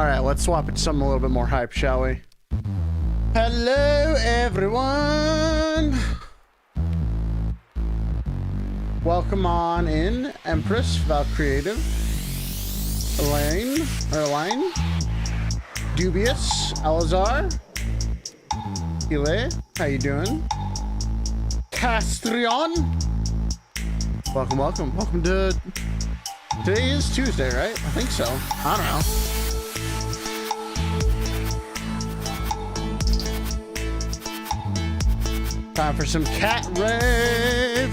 All right, let's swap it to something a little bit more hype, shall we? Hello, everyone. Welcome on in, Empress, Val Creative, Elaine, Dubious, Alazar, Ile, how you doing? Castrion, welcome to, today is Tuesday, right? I think so, I don't know. Time for some cat rave.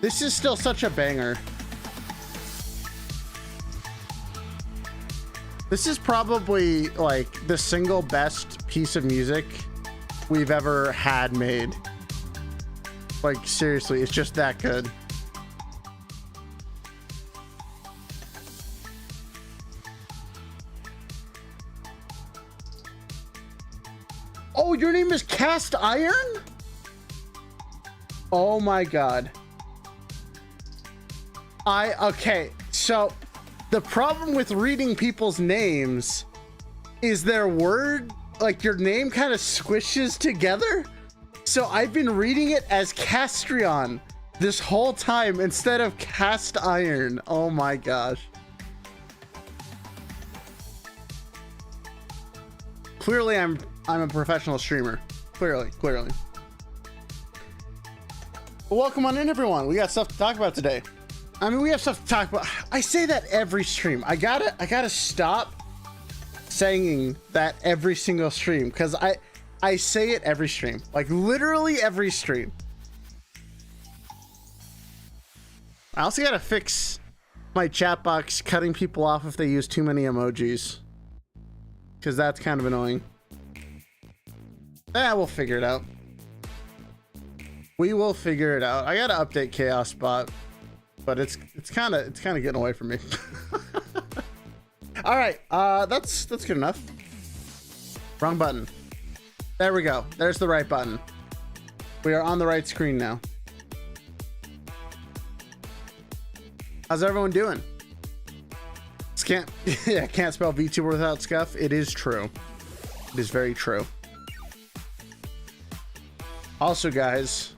This is still such a banger. This is probably like the single best piece of music we've ever had made. Like seriously, it's just that good. Oh, your name is Cast Iron? Oh my God. Okay, so the problem with reading people's names is their word, like your name kind of squishes together. So I've been reading it as Castrion this whole time instead of Cast Iron. Oh my gosh. Clearly I'm a professional streamer. Clearly. But welcome on in, everyone. We got stuff to talk about today. I mean, we have stuff to talk about. I say that every stream. I gotta stop saying that every single stream, because I say it every stream, like literally every stream. I also gotta fix my chat box cutting people off if they use too many emojis, because that's kind of annoying. We'll figure it out. We will figure it out. I gotta update Chaos Bot, but it's kind of getting away from me. All right, that's good enough. Wrong button. There we go. There's the right button. We are on the right screen now. How's everyone doing? Can't spell VTuber without scuff. It is true. It is very true. Also, guys,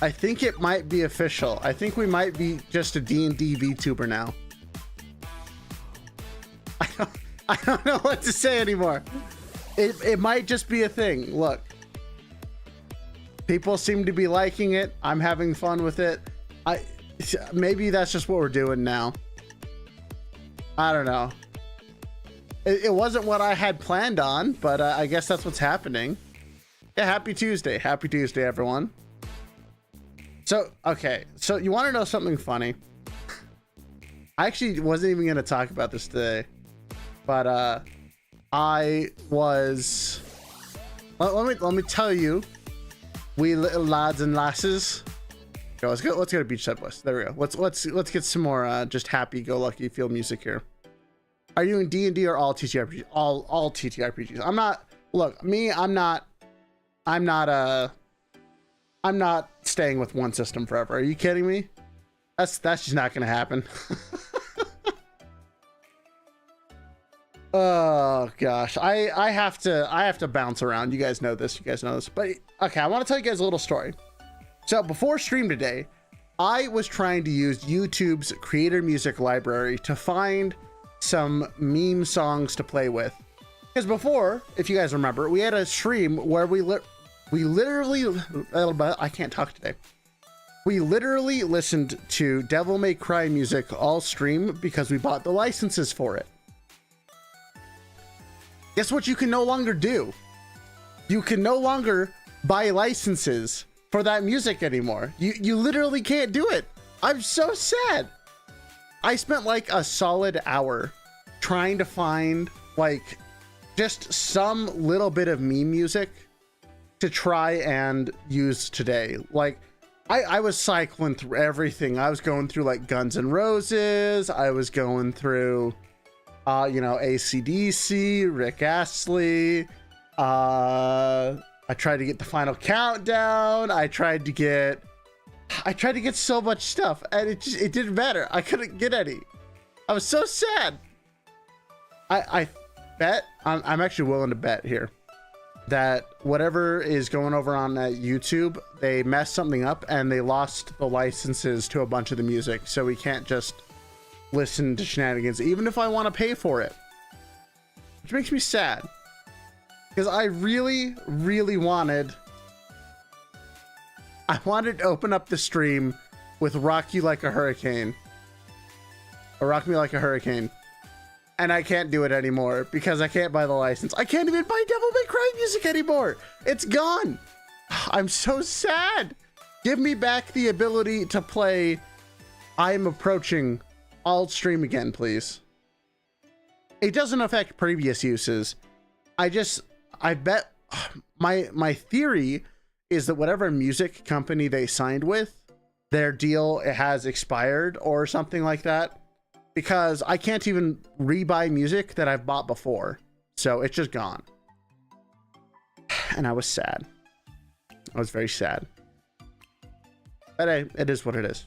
I think it might be official. I think we might be just a D&D VTuber now. I don't know what to say anymore. It might just be a thing. Look, people seem to be liking it. I'm having fun with it. Maybe that's just what we're doing now. I don't know. It wasn't what I had planned on, but I guess that's what's happening. Yeah, happy Tuesday, everyone. So, okay, so you want to know something funny? I actually wasn't even going to talk about this today, but I was. Let me tell you, we little lads and lasses. Go, let's go to Beachside West. There we go. Let's get some more just happy-go-lucky field music here. Are you in D&D or all TTRPGs? All TTRPGs. I'm not. Look, me. I'm not staying with one system forever. Are you kidding me? That's just not gonna happen. Oh gosh, I have to bounce around. You guys know this. But okay, I want to tell you guys a little story. So before stream today, I was trying to use YouTube's creator music library to find some meme songs to play with. Because before, if you guys remember, we had a stream where we literally, I can't talk today. We literally listened to Devil May Cry music all stream because we bought the licenses for it. Guess what you can no longer do? You can no longer buy licenses for that music anymore. You literally can't do it. I'm so sad. I spent like a solid hour trying to find like just some little bit of meme music to try and use today. Like I was cycling through everything. I was going through like Guns N' Roses. I was going through AC/DC, Rick Astley. I tried to get the Final Countdown. I tried to get I tried to get so much stuff and it didn't matter. I couldn't get any. I was so sad. I bet, I'm actually willing to bet here that whatever is going over on YouTube, they messed something up and they lost the licenses to a bunch of the music. So we can't just listen to shenanigans, even if I want to pay for it. Which makes me sad. Because I really, really wanted to open up the stream with Rock You Like a Hurricane. Or Rock Me Like a Hurricane. And I can't do it anymore because I can't buy the license. I can't even buy Devil May Cry music anymore. It's gone. I'm so sad. Give me back the ability to play I Am Approaching all stream again, please. It doesn't affect previous uses. I bet my theory is that whatever music company they signed with, their deal has expired or something like that. Because I can't even rebuy music that I've bought before. So it's just gone. And I was sad. I was very sad. But hey, it is what it is.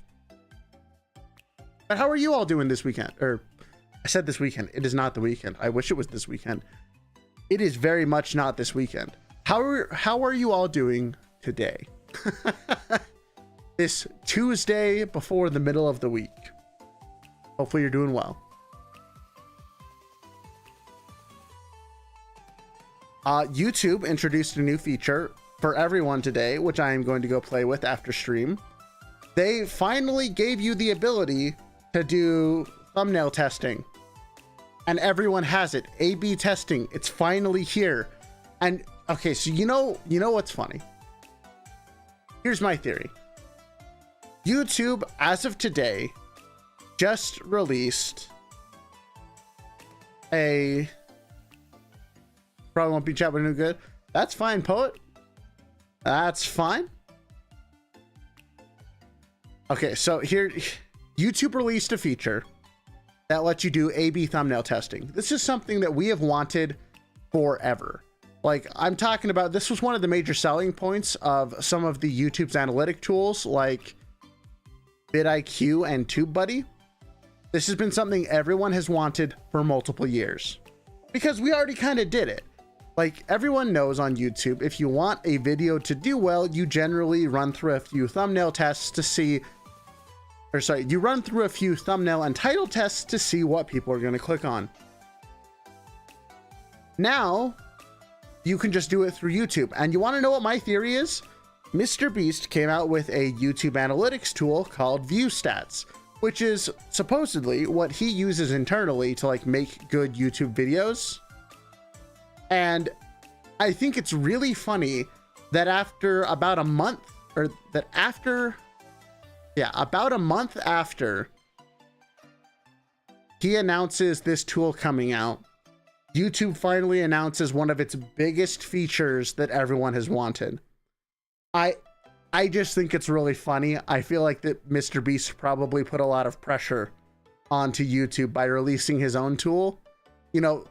But how are you all doing this weekend? Or I said this weekend. It is not the weekend. I wish it was this weekend. It is very much not this weekend. How are you all doing today? This Tuesday before the middle of the week. Hopefully you're doing well. YouTube introduced a new feature for everyone today, which I am going to go play with after stream. They finally gave you the ability to do thumbnail testing. And everyone has it. A/B testing. It's finally here. And okay, so you know what's funny? Here's my theory. YouTube, as of today, just released a probably won't be chat but no good. That's fine, Poet. That's fine. Okay, so here YouTube released a feature that lets you do A/B thumbnail testing. This is something that we have wanted forever. Like, I'm talking about, this was one of the major selling points of some of the YouTube's analytic tools like vidIQ and TubeBuddy. This has been something everyone has wanted for multiple years because we already kind of did it. Like, everyone knows on YouTube, if you want a video to do well, you generally run through a few thumbnail tests to see, or sorry, you run through a few thumbnail and title tests to see what people are going to click on. Now, you can just do it through YouTube. And you want to know what my theory is? Mr. Beast came out with a YouTube analytics tool called View Stats, which is supposedly what he uses internally to like make good YouTube videos. And I think it's really funny that after about a month, or that after, yeah, about a month after he announces this tool coming out, YouTube finally announces one of its biggest features that everyone has wanted. I just think it's really funny. I feel like that Mr. Beast probably put a lot of pressure onto YouTube by releasing his own tool. You know,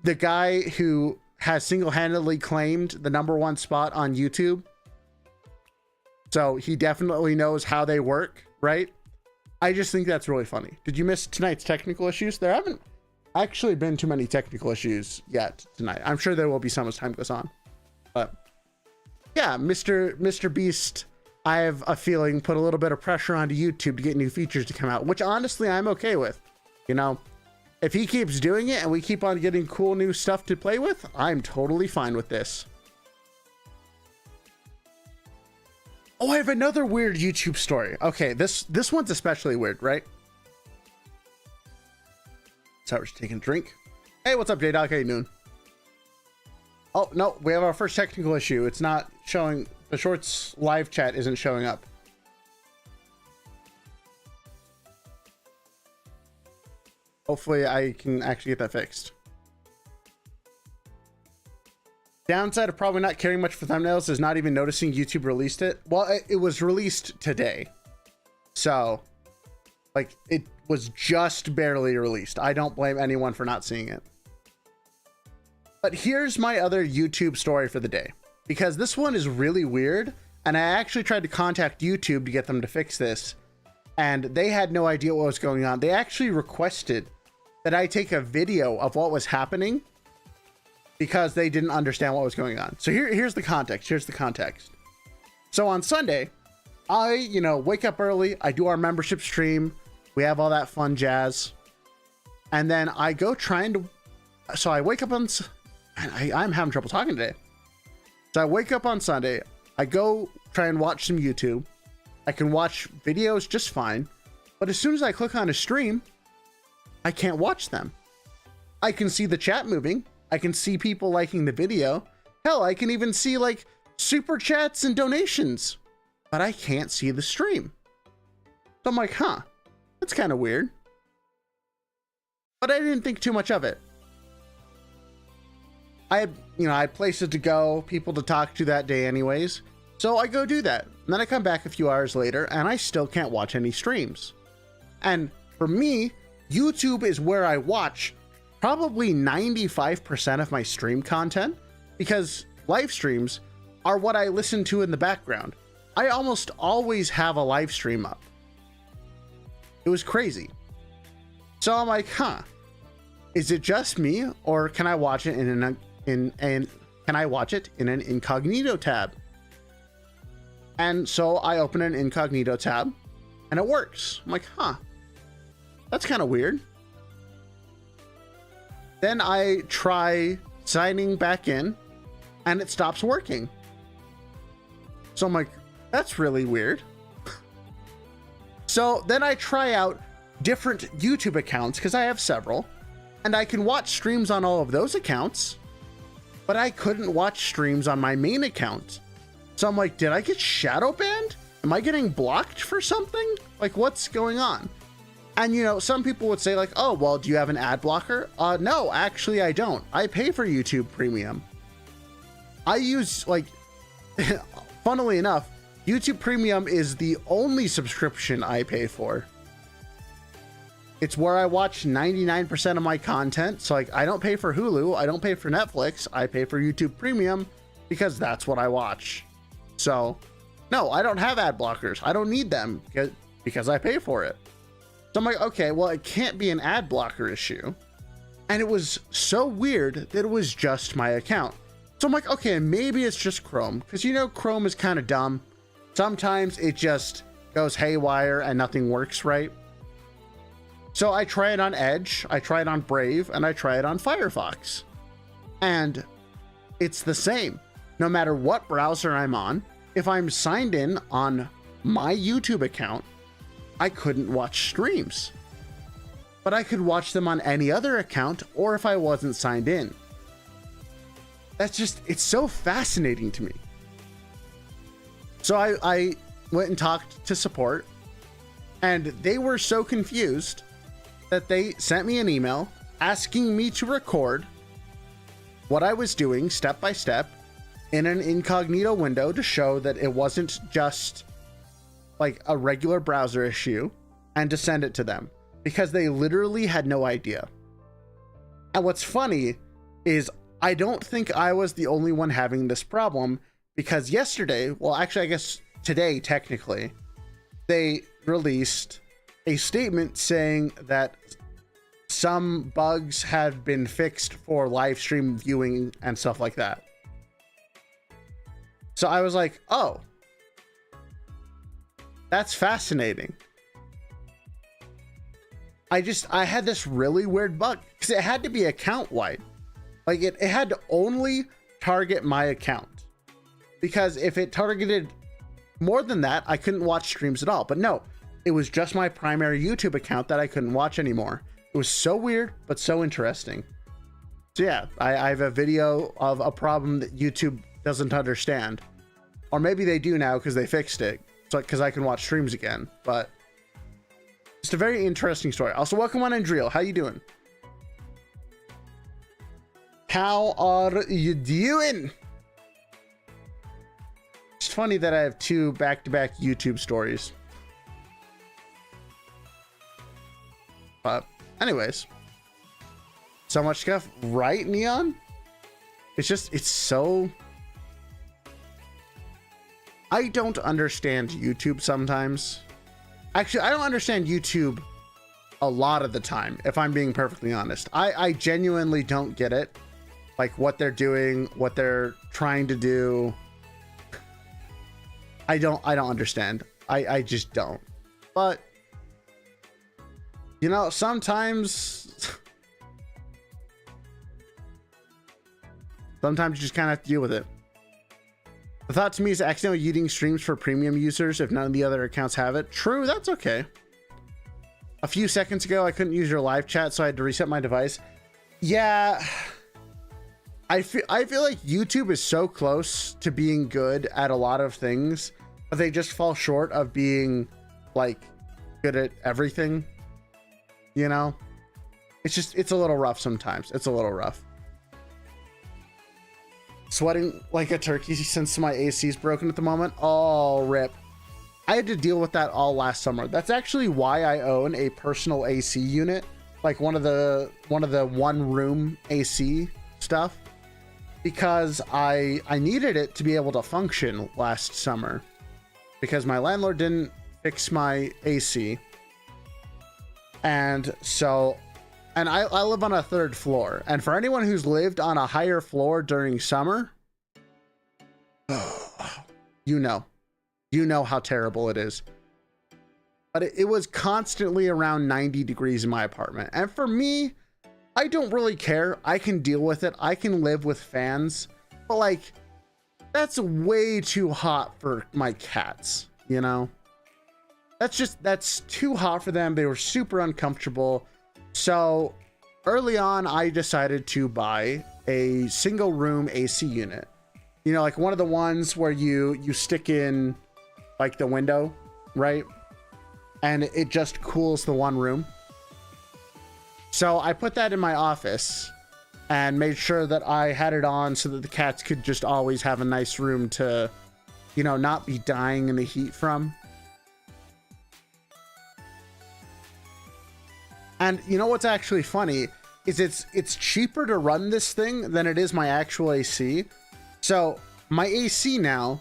the guy who has single-handedly claimed the #1 spot on YouTube. So he definitely knows how they work, right? I just think that's really funny. Did you miss tonight's technical issues? There haven't actually been too many technical issues yet tonight. I'm sure there will be some as time goes on. But yeah, Mr. Beast, I have a feeling, put a little bit of pressure onto YouTube to get new features to come out, which honestly I'm okay with. You know, if he keeps doing it and we keep on getting cool new stuff to play with, I'm totally fine with this. Oh, I have another weird YouTube story. Okay, this one's especially weird, right? So we're just taking a drink. Hey, what's up, J-Dog? How you doing? Oh, no, we have our first technical issue. It's not showing. The Shorts live chat isn't showing up. Hopefully I can actually get that fixed. Downside of probably not caring much for thumbnails is not even noticing YouTube released it. Well, it was released today. So, like, it was just barely released. I don't blame anyone for not seeing it. But here's my other YouTube story for the day, because this one is really weird And I actually tried to contact YouTube to get them to fix this, and they had no idea what was going on. They actually requested that I take a video of what was happening because they didn't understand what was going on. So here's the context. Here's the context. So on Sunday, I, wake up early. I do our membership stream. We have all that fun jazz. And then I go so I wake up on, I'm having trouble talking today. So I wake up on Sunday. I go try and watch some YouTube. I can watch videos just fine. But as soon as I click on a stream, I can't watch them. I can see the chat moving. I can see people liking the video. Hell, I can even see like super chats and donations, but I can't see the stream. So I'm like, huh, that's kind of weird. But I didn't think too much of it. I had places to go, people to talk to that day anyways. So I go do that. And then I come back a few hours later and I still can't watch any streams. And for me, YouTube is where I watch probably 95% of my stream content, because live streams are what I listen to in the background. I almost always have a live stream up. It was crazy. So I'm like, huh, is it just me, or can I watch it in an incognito tab? And so I open an incognito tab and it works. I'm like, huh, that's kind of weird. Then I try signing back in and it stops working. So I'm like, that's really weird. So then I try out different YouTube accounts, because I have several, and I can watch streams on all of those accounts, but I couldn't watch streams on my main account. So I'm like, did I get shadow banned? Am I getting blocked for something? Like, what's going on? And some people would say like, oh, well, do you have an ad blocker? No, actually I don't. I pay for YouTube Premium. I use funnily enough, YouTube Premium is the only subscription I pay for. It's where I watch 99% of my content. So I don't pay for Hulu. I don't pay for Netflix. I pay for YouTube Premium because that's what I watch. So no, I don't have ad blockers. I don't need them because I pay for it. So I'm like, okay, well, it can't be an ad blocker issue. And it was so weird that it was just my account. So I'm like, okay, maybe it's just Chrome, because Chrome is kind of dumb. Sometimes it just goes haywire and nothing works right. So I try it on Edge, I try it on Brave, and I try it on Firefox. And it's the same. No matter what browser I'm on, if I'm signed in on my YouTube account, I couldn't watch streams. But I could watch them on any other account, or if I wasn't signed in. It's so fascinating to me. So I went and talked to support, and they were so confused that they sent me an email asking me to record what I was doing step by step in an incognito window to show that it wasn't just like a regular browser issue, and to send it to them, because they literally had no idea. And what's funny is I don't think I was the only one having this problem, because yesterday, well, actually, I guess today, technically, they released a statement saying that some bugs had been fixed for live stream viewing and stuff like that. So I was like, oh, that's fascinating. I had this really weird bug, because it had to be account wide. Like it had to only target my account, because if it targeted more than that, I couldn't watch streams at all. But no, it was just my primary YouTube account that I couldn't watch anymore. It was so weird, but so interesting. So yeah, I have a video of a problem that YouTube doesn't understand, or maybe they do now because they fixed it. So because I can watch streams again. But it's a very interesting story. Also, welcome on Andriel. How you doing? How are you doing? It's funny that I have two back-to-back YouTube stories. But anyways, so much stuff, right, Neon? It's so I don't understand YouTube sometimes. Actually, I don't understand YouTube a lot of the time, if I'm being perfectly honest. I genuinely don't get it. Like what they're doing, what they're trying to do. I don't understand. I just don't. But you know, sometimes you just kind of have to deal with it. The thought to me is accidentally muting streams for premium users if none of the other accounts have it. True, that's okay. A few seconds ago, I couldn't use your live chat, so I had to reset my device. Yeah, I feel like YouTube is so close to being good at a lot of things, but they just fall short of being like good at everything. You know, it's a little rough sometimes. It's a little rough. Sweating like a turkey since my AC is broken at the moment. Oh, rip. I had to deal with that all last summer. That's actually why I own a personal AC unit, like one of the one room AC stuff, because I needed it to be able to function last summer because my landlord didn't fix my AC. And so, and I live on a 3rd floor, and for anyone who's lived on a higher floor during summer, you know how terrible it is. But it was constantly around 90 degrees in my apartment. And for me, I don't really care. I can deal with it. I can live with fans. But like, that's way too hot for my cats, you know? That's too hot for them. They were super uncomfortable. So early on, I decided to buy a single room AC unit. You know, like one of the ones where you stick in like the window, right? And it just cools the one room. So I put that in my office and made sure that I had it on so that the cats could just always have a nice room to, you know, not be dying in the heat from. And you know what's actually funny is it's cheaper to run this thing than it is my actual AC. So my AC now,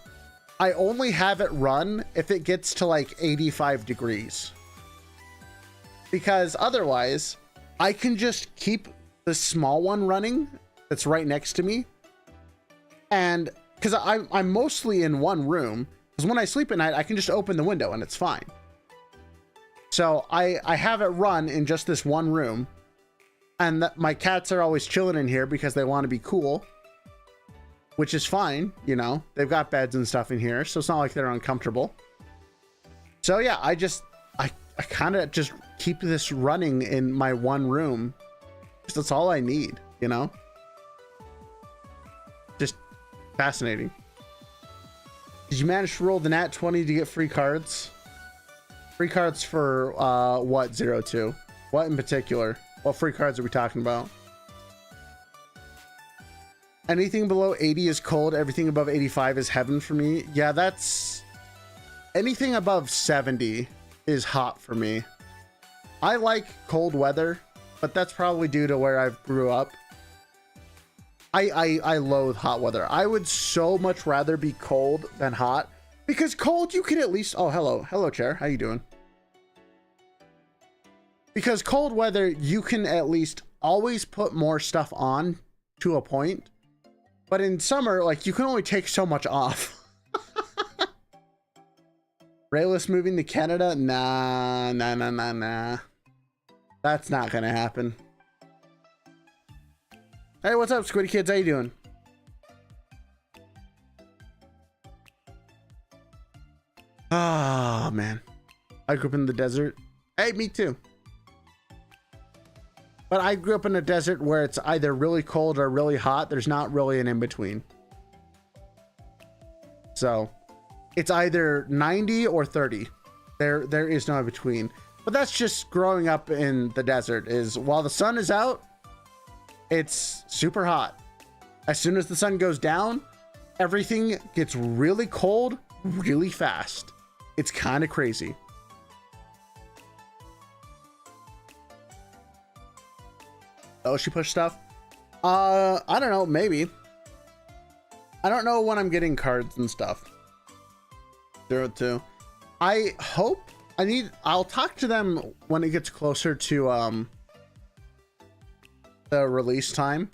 I only have it run if it gets to like 85 degrees. Because otherwise, I can just keep the small one running that's right next to me. And because I'm mostly in one room, because when I sleep at night, I can just open the window and it's fine. So I have it run in just this one room, and my cats are always chilling in here because they want to be cool, which is fine. You know, they've got beds and stuff in here, so it's not like they're uncomfortable. So yeah, I kind of just keep this running in my one room. That's all I need, you know? Just fascinating. Did you manage to roll the nat 20 to get free cards? Free cards for what, 02? What in particular? What free cards are we talking about? Anything below 80 is cold. Everything above 85 is heaven for me. Yeah, that's... Anything above 70 is hot for me. I like cold weather, but that's probably due to where I grew up. I loathe hot weather. I would so much rather be cold than hot. Because cold, you can at least... Oh, hello. Hello, chair. How you doing? Because cold weather, you can at least always put more stuff on to a point. But in summer, like, you can only take so much off. Rayless moving to Canada? Nah. That's not gonna happen. Hey, what's up, Squiddy Kids? How you doing? Ah, man. I grew up in the desert. Hey, me too. But I grew up in a desert where it's either really cold or really hot. There's not really an in-between. So it's either 90 or 30. There is no in-between. But that's just growing up in the desert, is while the sun is out, it's super hot. As soon as the sun goes down, everything gets really cold really fast. It's kind of crazy. Oh, she pushed stuff? I don't know, maybe. I don't know when I'm getting cards and stuff. 02. I hope I'll talk to them when it gets closer to the release time.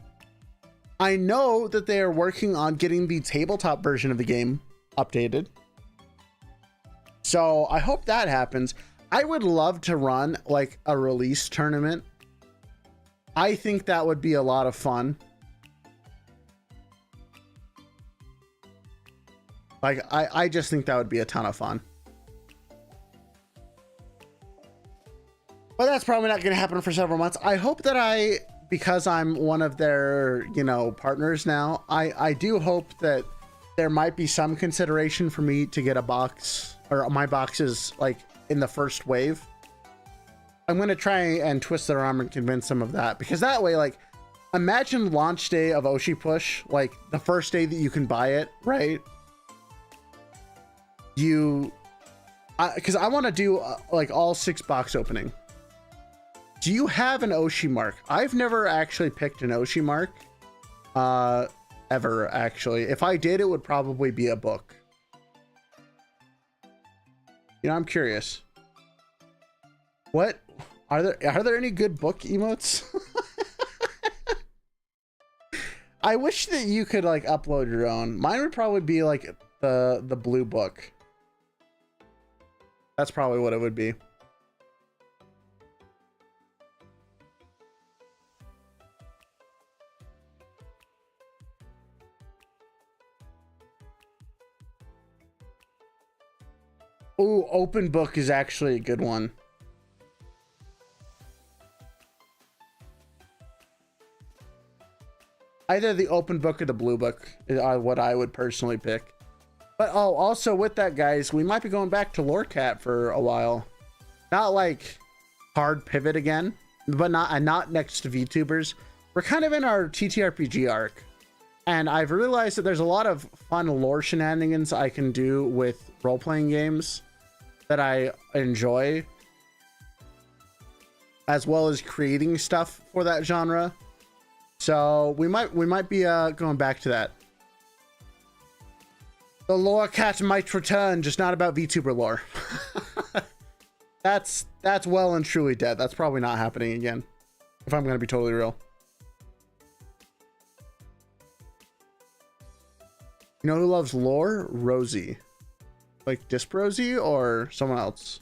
I know that they are working on getting the tabletop version of the game updated. So I hope that happens. I would love to run like a release tournament. I think that would be a lot of fun. Like, I just think that would be a ton of fun. But that's probably not going to happen for several months. I hope that because I'm one of their, partners now, I do hope that there might be some consideration for me to get a box, or my boxes, like, in the first wave. I'm going to try and twist their arm and convince them of that. Because that way, like, imagine launch day of Oshi Push, like, the first day that you can buy it, right? Because I want to do, like, all 6 box opening. Do you have an Oshi mark? I've never actually picked an Oshi mark. Ever, actually. If I did, it would probably be a book. I'm curious. What? Are there any good book emotes? I wish that you could, like, upload your own. Mine would probably be, like, the blue book. That's probably what it would be. Ooh, open book is actually a good one. Either the open book or the blue book is what I would personally pick. But also with that, guys, we might be going back to Lorecat for a while. Not like hard pivot again, but not next to VTubers. We're kind of in our TTRPG arc. And I've realized that there's a lot of fun lore shenanigans I can do with role-playing games that I enjoy, as well as creating stuff for that genre. So we might be going back to that. The Lorecat might return, just not about VTuber lore. That's well and truly dead. That's probably not happening again, if I'm going to be totally real. You know who loves lore? Rosie. Like Disp Rosie or someone else?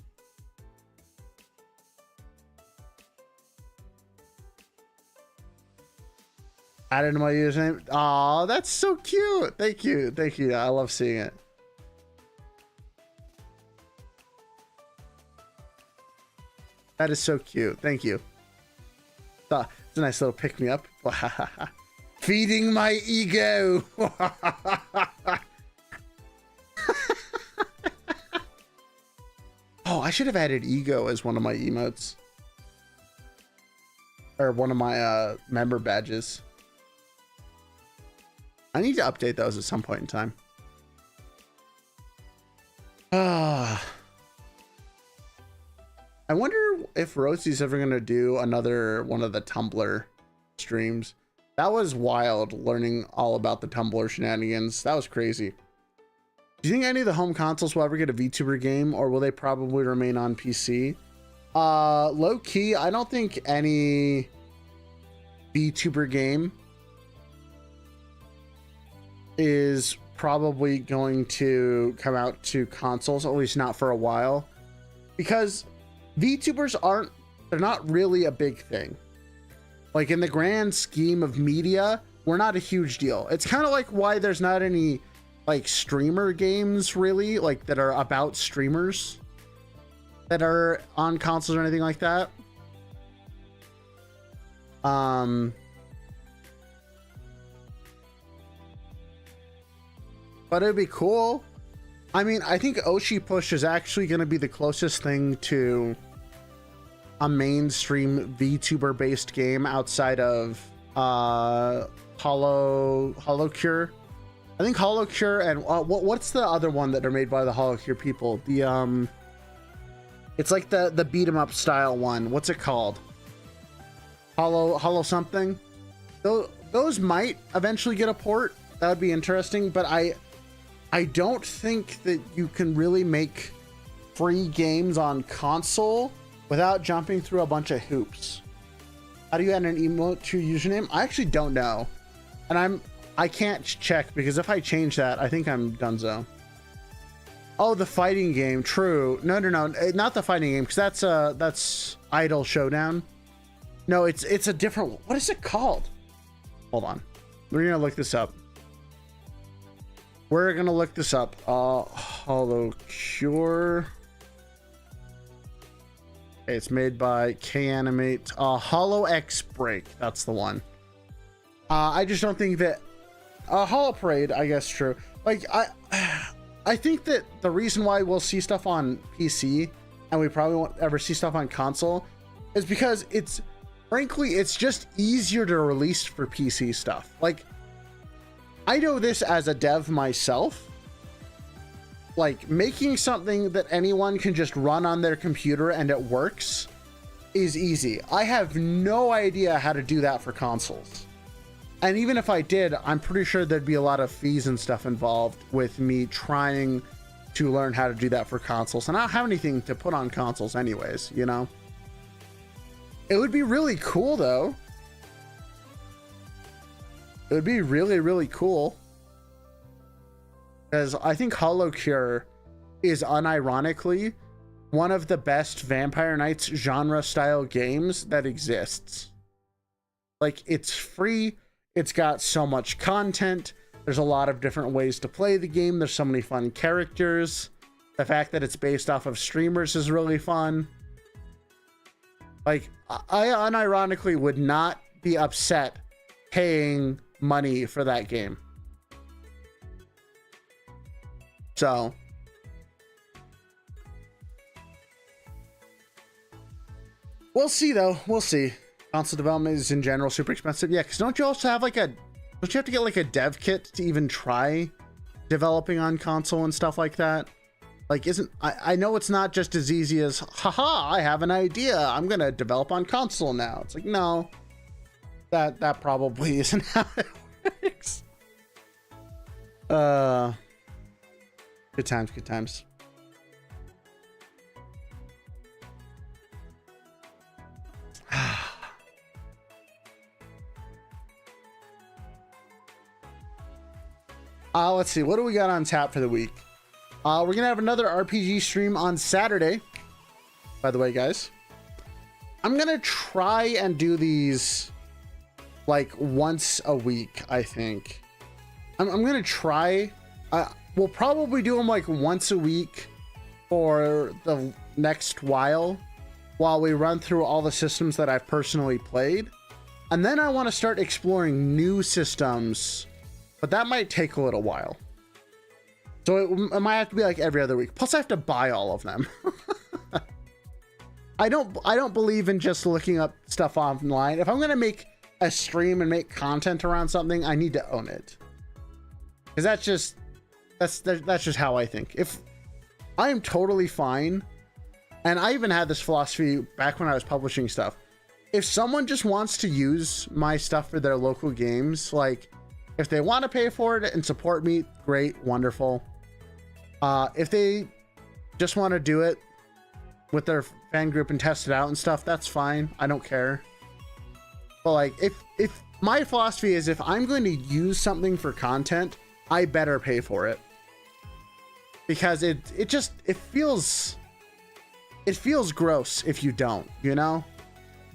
Added my username. Oh, that's so cute. Thank you. Thank you. I love seeing it. That is so cute. Thank you. It's a nice little pick me up. Feeding my ego. Oh, I should have added ego as one of my emotes. Or one of my member badges. I need to update those at some point in time. I wonder if Rosie's ever going to do another one of the Tumblr streams. That was wild, learning all about the Tumblr shenanigans. That was crazy. Do you think any of the home consoles will ever get a VTuber game, or will they probably remain on PC? Low key, I don't think any VTuber game is probably going to come out to consoles, at least not for a while, because VTubers they're not really a big thing. Like, in the grand scheme of media, we're not a huge deal. It's kind of like why there's not any, like, streamer games, really, like, that are about streamers that are on consoles or anything like that. But it'd be cool. I mean, I think Oshi Push is actually going to be the closest thing to a mainstream VTuber based game outside of HoloCure. I think HoloCure and what's the other one that are made by the HoloCure people? The it's like the beat 'em up style one. What's it called? Holo something. Those might eventually get a port. That would be interesting, but I don't think that you can really make free games on console without jumping through a bunch of hoops. How do you add an emote to your username? I actually don't know. And I can't check because if I change that, I think I'm donezo. Oh, the fighting game. True. No, not the fighting game, because that's Idle Showdown. No, it's a different. What is it called? Hold on. We're gonna look this up. Hollow Cure. Okay, it's made by K-Animate. Hollow X Break. That's the one. I just don't think that Hollow Parade, I guess, true. Like I think that the reason why we'll see stuff on PC and we probably won't ever see stuff on console is because frankly, it's just easier to release for PC stuff. Like, I know this as a dev myself. Like, making something that anyone can just run on their computer and it works is easy. I have no idea how to do that for consoles. And even if I did, I'm pretty sure there'd be a lot of fees and stuff involved with me trying to learn how to do that for consoles. And I don't have anything to put on consoles anyways, you know? It would be really cool, though. It would be really, really cool. Because I think Hollow Cure is unironically one of the best Vampire Knights genre-style games that exists. Like, it's free. It's got so much content. There's a lot of different ways to play the game. There's so many fun characters. The fact that it's based off of streamers is really fun. Like, I unironically would not be upset paying money for that game. So, we'll see though. We'll see. Console development is in general super expensive. Yeah, because don't you also have like don't you have to get like a dev kit to even try developing on console and stuff like that? Like, I know it's not just as easy as, haha, I have an idea, I'm gonna develop on console now. It's like, no, that probably isn't how it works. Good times, good times. Let's see, what do we got on tap for the week? We're gonna have another RPG stream on Saturday, by the way, guys. I'm gonna try and do these like once a week, I think. I'm gonna try. We'll probably do them like once a week for the next while we run through all the systems that I've personally played. And then I want to start exploring new systems, but that might take a little while. So it might have to be like every other week. Plus I have to buy all of them. I don't believe in just looking up stuff online. If I'm going to make a stream and make content around something, I need to own it. Because that's just how I think. If I am totally fine, and I even had this philosophy back when I was publishing stuff. If someone just wants to use my stuff for their local games, like if they want to pay for it and support me, great, wonderful. If they just want to do it with their fan group and test it out and stuff, that's fine. I don't care. But like, if my philosophy is if I'm going to use something for content, I better pay for it. Because it feels gross if you don't, you know?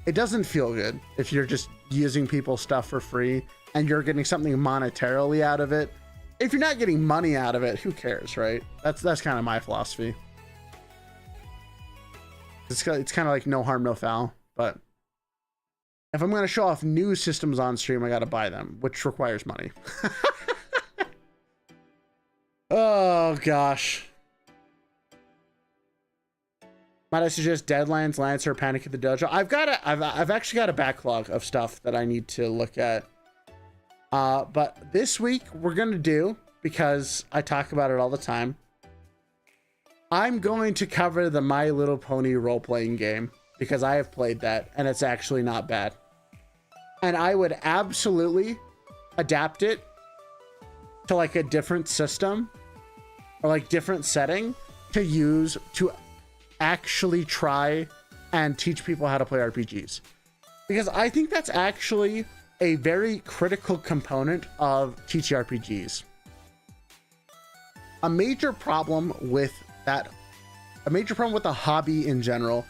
It doesn't feel good if you're just using people's stuff for free and you're getting something monetarily out of it. If you're not getting money out of it, who cares, right? That's kind of my philosophy. It's kind of like no harm, no foul. But if I'm going to show off new systems on stream, I got to buy them, which requires money. Oh, gosh. Might I suggest Deadlands, Lancer, Panic at the Dojo? I've actually got a backlog of stuff that I need to look at. But this week we're going to do, because I talk about it all the time, I'm going to cover the My Little Pony role-playing game, because I have played that and it's actually not bad. And I would absolutely adapt it to like a different system or like different setting to use to actually try and teach people how to play RPGs. Because I think that's actually a very critical component of TTRPGs. A major problem with the hobby in general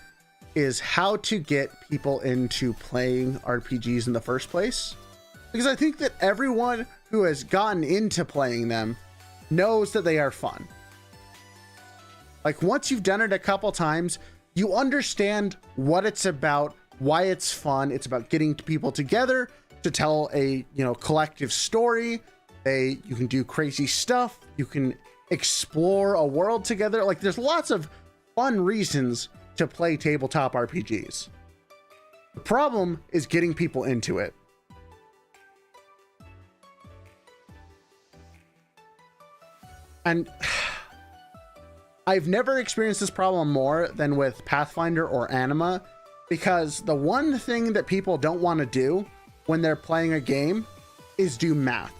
is how to get people into playing RPGs in the first place. Because I think that everyone who has gotten into playing them knows that they are fun. Like once you've done it a couple times, you understand what it's about, why it's fun. It's about getting people together to tell a, collective story. You can do crazy stuff. You can explore a world together. Like there's lots of fun reasons to play tabletop RPGs. The problem is getting people into it. And I've never experienced this problem more than with Pathfinder or Anima, because the one thing that people don't want to do when they're playing a game is do math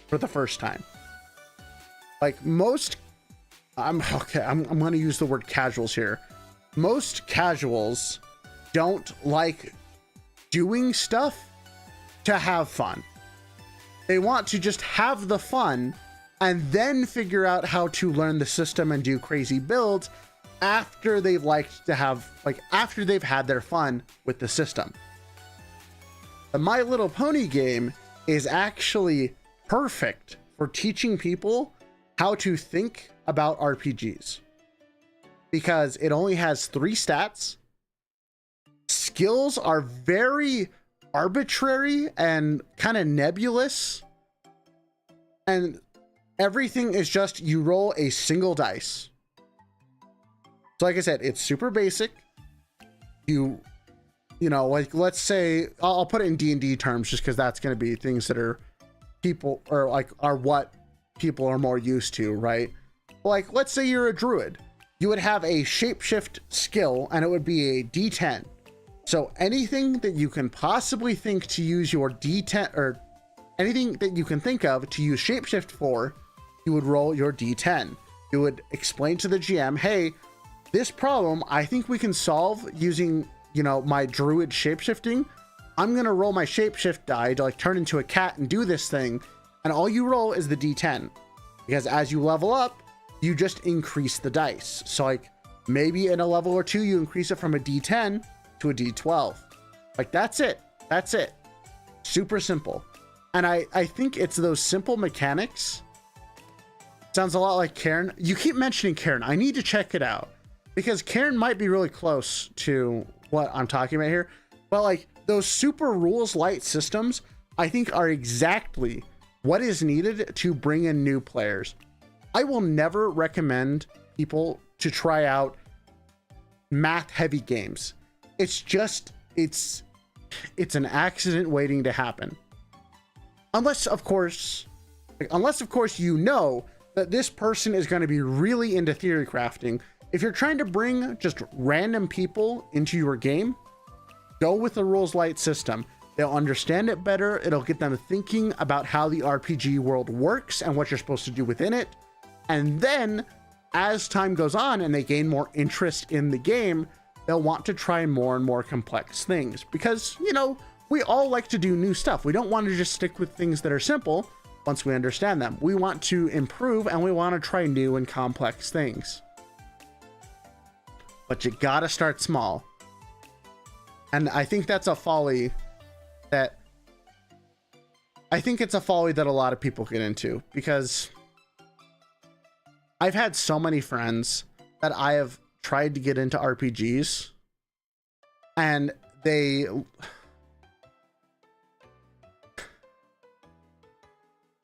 for the first time. Like I'm going to use the word casuals here. Most casuals don't like doing stuff to have fun. They want to just have the fun and then figure out how to learn the system and do crazy builds after they've after they've had their fun with the system. The My Little Pony game is actually perfect for teaching people how to think about RPGs, because it only has 3 stats. Skills are very arbitrary and kind of nebulous, and everything is just you roll a single dice. So like I said, it's super basic. Like let's say I'll put it in D&D terms just because that's going to be things that are what people are more used to, right? Like let's say you're a druid. You would have a shapeshift skill and it would be a D10. So anything that you can possibly think to use your D10, or anything that you can think of to use shapeshift for, you would roll your D10. You would explain to the GM, hey, this problem I think we can solve using, my druid shapeshifting. I'm going to roll my shapeshift die to turn into a cat and do this thing. And all you roll is the D10, because as you level up, you just increase the dice. So maybe in a level or 2, you increase it from a D10 to a D12. That's it. That's it. Super simple. And I think it's those simple mechanics. Sounds a lot like Karen. You keep mentioning Karen. I need to check it out, because Karen might be really close to what I'm talking about here. But those super rules light systems, I think are exactly what is needed to bring in new players. I will never recommend people to try out math heavy games. It's an accident waiting to happen. Unless of course you know that this person is going to be really into theory crafting. If you're trying to bring just random people into your game, go with the rules light system. They'll understand it better. It'll get them thinking about how the RPG world works and what you're supposed to do within it. And then as time goes on and they gain more interest in the game, they'll want to try more and more complex things, because, we all like to do new stuff. We don't want to just stick with things that are simple once we understand them. We want to improve and we want to try new and complex things. But you gotta start small. And I think that's a folly that a lot of people get into, because I've had so many friends that I have tried to get into RPGs, and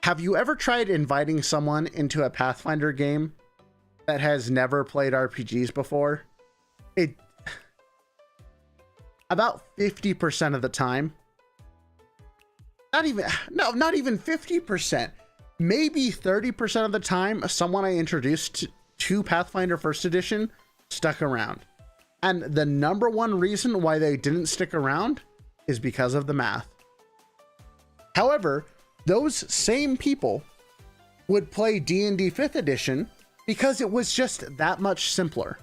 have you ever tried inviting someone into a Pathfinder game that has never played RPGs before? About 50% of the time, not even 50%, maybe 30% of the time, someone I introduced to Pathfinder First Edition stuck around. And the number one reason why they didn't stick around is because of the math. However, those same people would play D&D 5th edition because it was just that much simpler.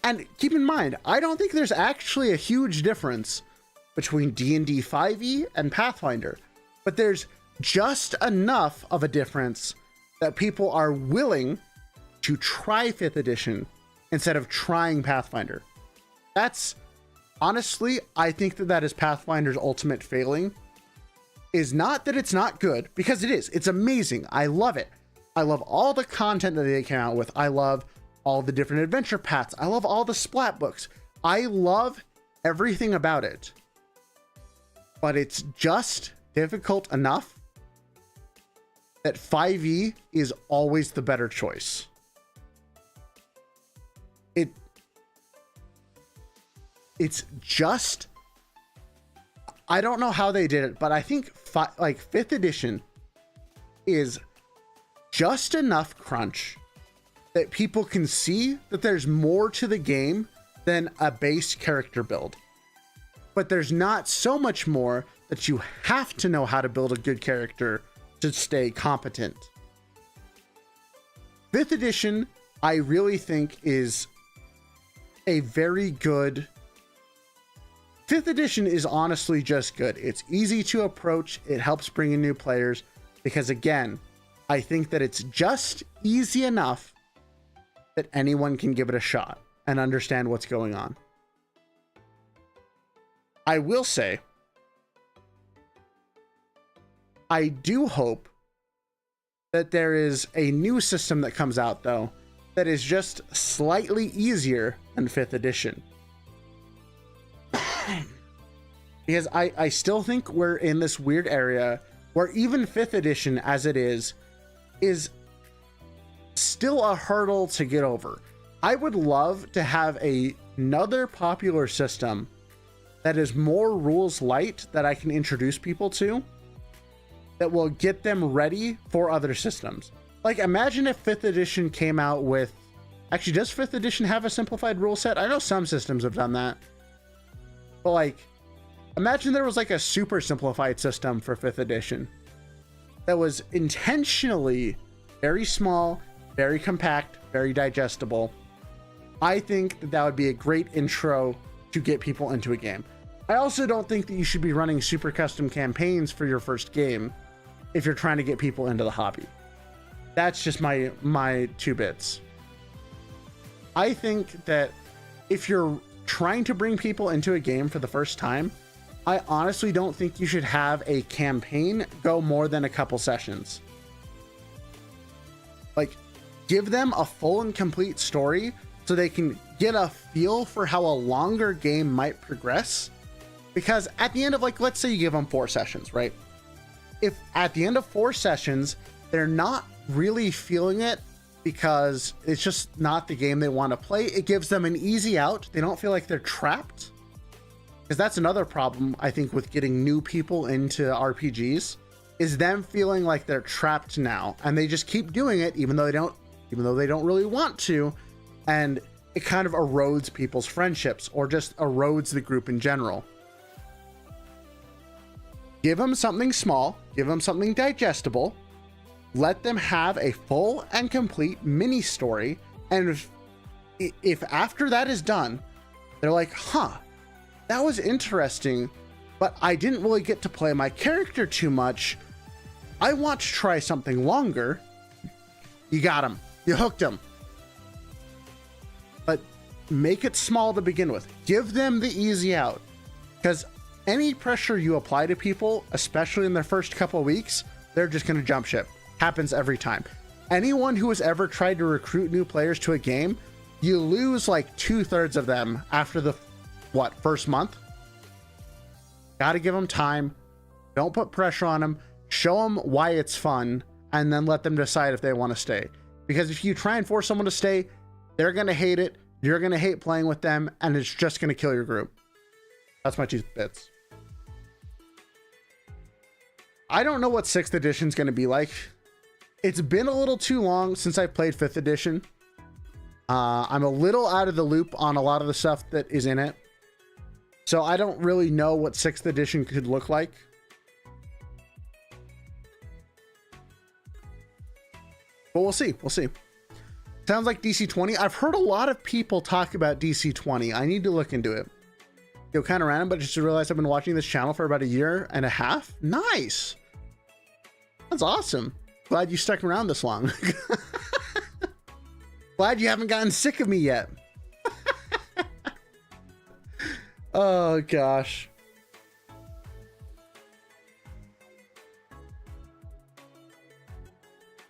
And keep in mind, I don't think there's actually a huge difference between D&D 5e and Pathfinder, but there's just enough of a difference that people are willing to try 5th edition instead of trying Pathfinder. That's honestly, I think that is Pathfinder's ultimate failing, is not that it's not good, because it is. It's amazing. I love it. I love all the content that they came out with. I love all the different adventure paths. I love all the splat books. I love everything about it. But it's just difficult enough that 5e is always the better choice. It's just, I don't know how they did it, but I think 5th edition is just enough crunch that people can see that there's more to the game than a base character build. But there's not so much more that you have to know how to build a good character to stay competent. 5th edition, I really think, is a very good. 5th edition is honestly just good. It's easy to approach. It helps bring in new players because, again, I think that it's just easy enough that anyone can give it a shot and understand what's going on. I will say, I do hope that there is a new system that comes out, though, that is just slightly easier than 5th edition. Because I still think we're in this weird area where even 5th edition as it is still a hurdle to get over. I would love to have another popular system that is more rules light that I can introduce people to that will get them ready for other systems. Like, imagine if 5th edition came out with, actually, does 5th edition have a simplified rule set? I know some systems have done that, but like, imagine there was like a super simplified system for 5th edition that was intentionally very small, very compact, very digestible. I think that would be a great intro to get people into a game. I also don't think that you should be running super custom campaigns for your first game if you're trying to get people into the hobby. That's just my 2 bits. I think that if you're trying to bring people into a game for the first time, I honestly don't think you should have a campaign go more than a couple sessions. Like, give them a full and complete story so they can get a feel for how a longer game might progress. Because at the end of, like, let's say you give them 4 sessions, right? If at the end of 4 sessions, they're not really feeling it because it's just not the game they want to play, it gives them an easy out. They don't feel like they're trapped. Because that's another problem, I think, with getting new people into RPGs, is them feeling like they're trapped now, and they just keep doing it even though they don't really want to, and it kind of erodes people's friendships or just erodes the group in general. Give them something small, give them something digestible, let them have a full and complete mini story, and if after that is done, they're like, huh, that was interesting, but I didn't really get to play my character too much. I want to try something longer. You got them. You hooked them. But make it small to begin with. Give them the easy out. Because any pressure you apply to people, especially in their first couple of weeks, they're just going to jump ship. Happens every time. Anyone who has ever tried to recruit new players to a game, you lose like 2/3 of them after the first month. Gotta give them time. Don't put pressure on them. Show them why it's fun, and then let them decide if they want to stay. Because if you try and force someone to stay, they're gonna hate it. You're gonna hate playing with them, and it's just gonna kill your group. That's my 2 bits. I don't know what 6th edition is gonna be like. It's been a little too long since I played 5th edition. I'm a little out of the loop on a lot of the stuff that is in it. So I don't really know what 6th edition could look like. But we'll see. We'll see. Sounds like DC-20. I've heard a lot of people talk about DC-20. I need to look into it. Yo, kind of random, but just realized I've been watching this channel for about 1.5 years. Nice. That's awesome. Glad you stuck around this long. Glad you haven't gotten sick of me yet. Oh, gosh.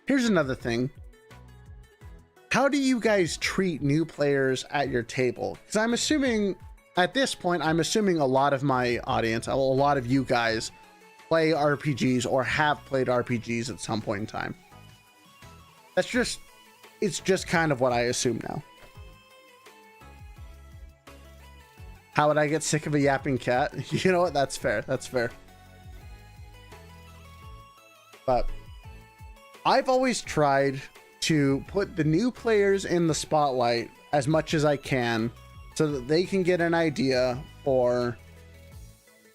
Here's another thing. How do you guys treat new players at your table? Because I'm assuming, at this point, I'm assuming a lot of my audience, a lot of you guys play RPGs or have played RPGs at some point in time. It's just kind of what I assume now. How would I get sick of a yapping cat? You know what? That's fair. That's fair. But I've always tried to put the new players in the spotlight as much as I can so that they can get an idea for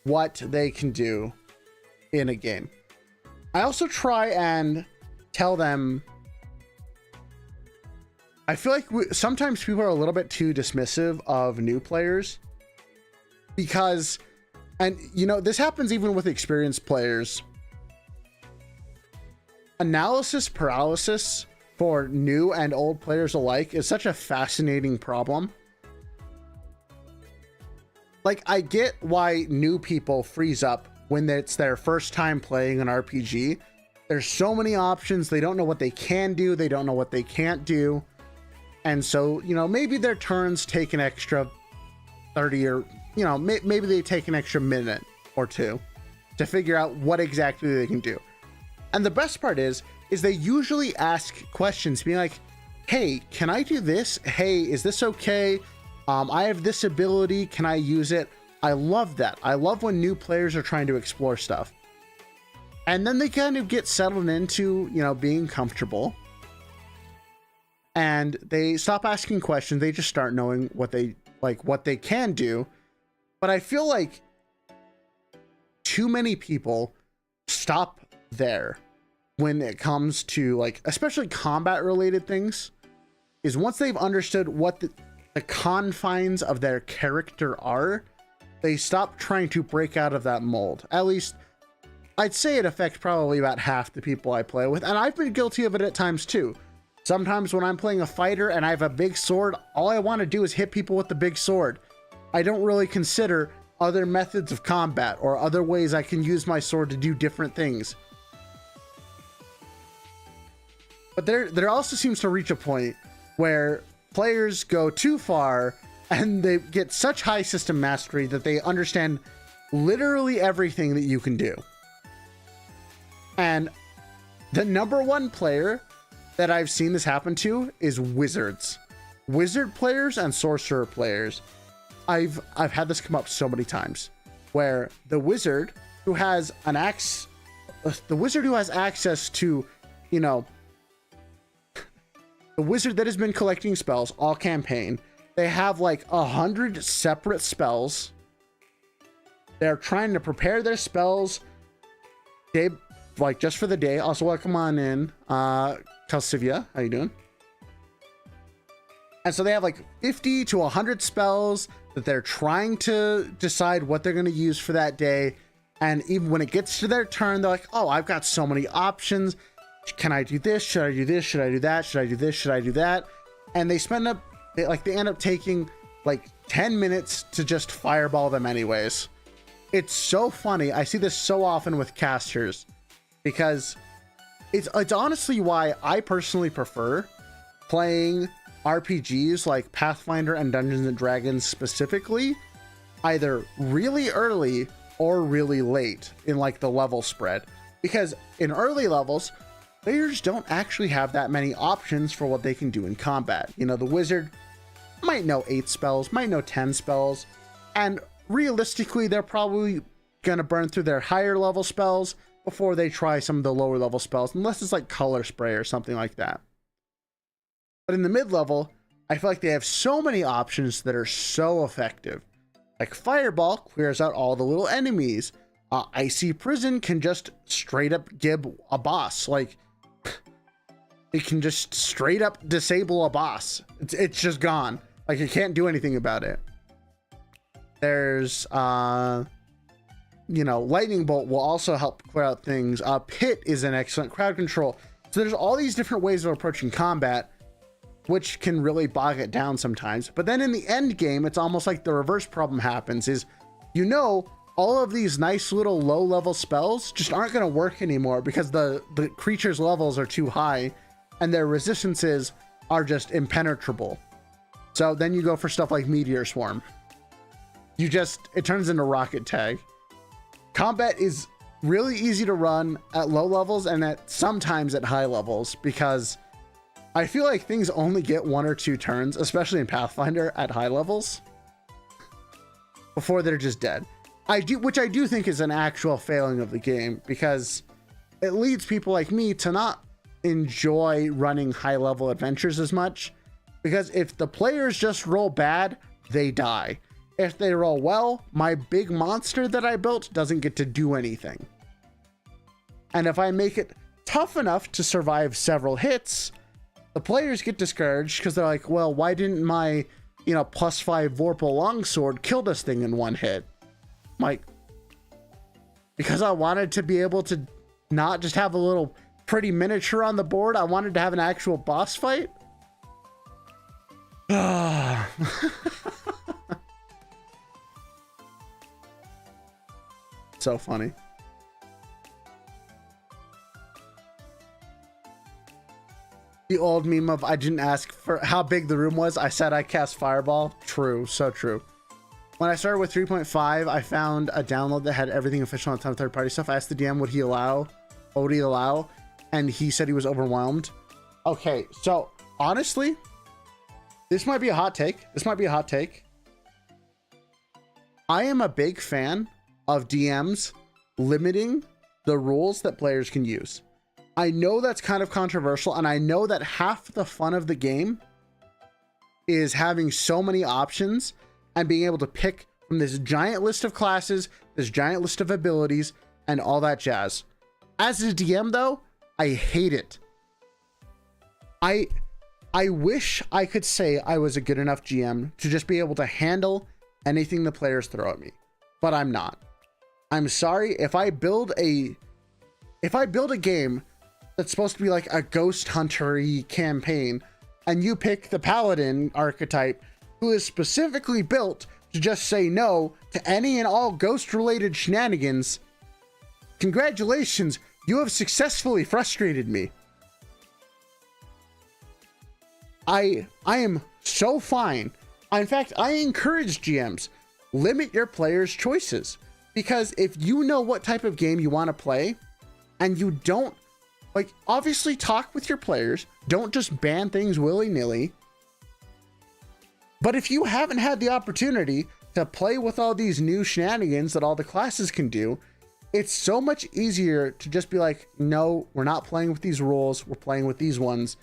what they can do in a game. I also try and tell them, I feel like sometimes people are a little bit too dismissive of new players because, and you know, this happens even with experienced players. Analysis paralysis for new and old players alike is such a fascinating problem. Like, I get why new people freeze up when it's their first time playing an RPG. There's so many options. They don't know what they can do. They don't know what they can't do. And so, you know, maybe their turns take an extra 30 or, you know, maybe they take an extra minute or two to figure out what exactly they can do. And the best part is they usually ask questions being like, hey, can I do this? Hey, is this okay? I have this ability. Can I use it? I love that. I love when new players are trying to explore stuff. And then they kind of get settled into, you know, being comfortable. And they stop asking questions. They just start knowing what they can do. But I feel like too many people stop there when it comes to, like, especially combat related things, is once they've understood what the confines of their character are, they stop trying to break out of that mold. At least I'd say it affects probably about half the people I play with. And I've been guilty of it at times too. Sometimes when I'm playing a fighter and I have a big sword, all I want to do is hit people with the big sword. I don't really consider other methods of combat or other ways I can use my sword to do different things. But there also seems to reach a point where players go too far and they get such high system mastery that they understand literally everything that you can do. And the number one player that I've seen this happen to is wizards. Wizard players and sorcerer players. I've had this come up so many times where the wizard who has access to, you know, the wizard that has been collecting spells all campaign, they have like 100 separate spells. They're trying to prepare their spells day, like just for the day. Also, welcome on in, Calcivia. How you doing? And so they have like 50 to 100 spells that they're trying to decide what they're going to use for that day. And even when it gets to their turn, they're like, oh, I've got so many options. Can I do this? Should I do this? Should I do that? Should I do this? Should I do that? And they end up taking like 10 minutes to just fireball them anyways. It's so funny. I see this so often with casters because it's honestly why I personally prefer playing RPGs like Pathfinder and Dungeons and Dragons specifically, either really early or really late in like the level spread. Because in early levels, players don't actually have that many options for what they can do in combat. You know, the wizard might know 8 spells, might know 10 spells, and realistically, they're probably going to burn through their higher level spells before they try some of the lower level spells, unless it's like color spray or something like that. But in the mid level, I feel like they have so many options that are so effective. Like Fireball clears out all the little enemies. Icy Prison can just straight up gib a boss. Like, it can just straight up disable a boss. It's just gone. Like, you can't do anything about it. There's lightning bolt will also help clear out things. Pit is an excellent crowd control. So there's all these different ways of approaching combat, which can really bog it down sometimes. But then in the end game, it's almost like the reverse problem happens, is, all of these nice little low level spells just aren't going to work anymore because the creature's levels are too high and their resistances are just impenetrable. So then you go for stuff like Meteor Swarm. It turns into rocket tag. Combat is really easy to run at low levels and sometimes at high levels, because I feel like things only get 1 or 2 turns, especially in Pathfinder at high levels, before they're just dead. Which I do think is an actual failing of the game, because it leads people like me to not enjoy running high level adventures as much, because if the players just roll bad, they die. If they roll well, my big monster that I built doesn't get to do anything. And if I make it tough enough to survive several hits, the players get discouraged because they're like, well, why didn't my, +5 Vorpal longsword kill this thing in 1 hit? Like, because I wanted to be able to not just have a little pretty miniature on the board, I wanted to have an actual boss fight. So funny. The old meme of, I didn't ask for how big the room was, I said I cast Fireball. True, so true. When I started with 3.5, I found a download that had everything official on a ton of third-party stuff. I asked the DM, what would he allow? And he said he was overwhelmed. Okay, so honestly, this might be a hot take. I am a big fan of DMs limiting the rules that players can use. I know that's kind of controversial, and I know that half the fun of the game is having so many options and being able to pick from this giant list of classes, this giant list of abilities, and all that jazz. As a DM, though, I hate it. I wish I could say I was a good enough GM to just be able to handle anything the players throw at me, but I'm not. I'm sorry. If I build a game that's supposed to be like a ghost hunter-y campaign, and you pick the paladin archetype who is specifically built to just say no to any and all ghost-related shenanigans, congratulations, you have successfully frustrated me. I am so fine. In fact, I encourage GMs, limit your players' choices, because if you know what type of game you want to play and you don't, obviously talk with your players, don't just ban things willy-nilly. But if you haven't had the opportunity to play with all these new shenanigans that all the classes can do, it's so much easier to just be like, no, we're not playing with these rules, we're playing with these ones.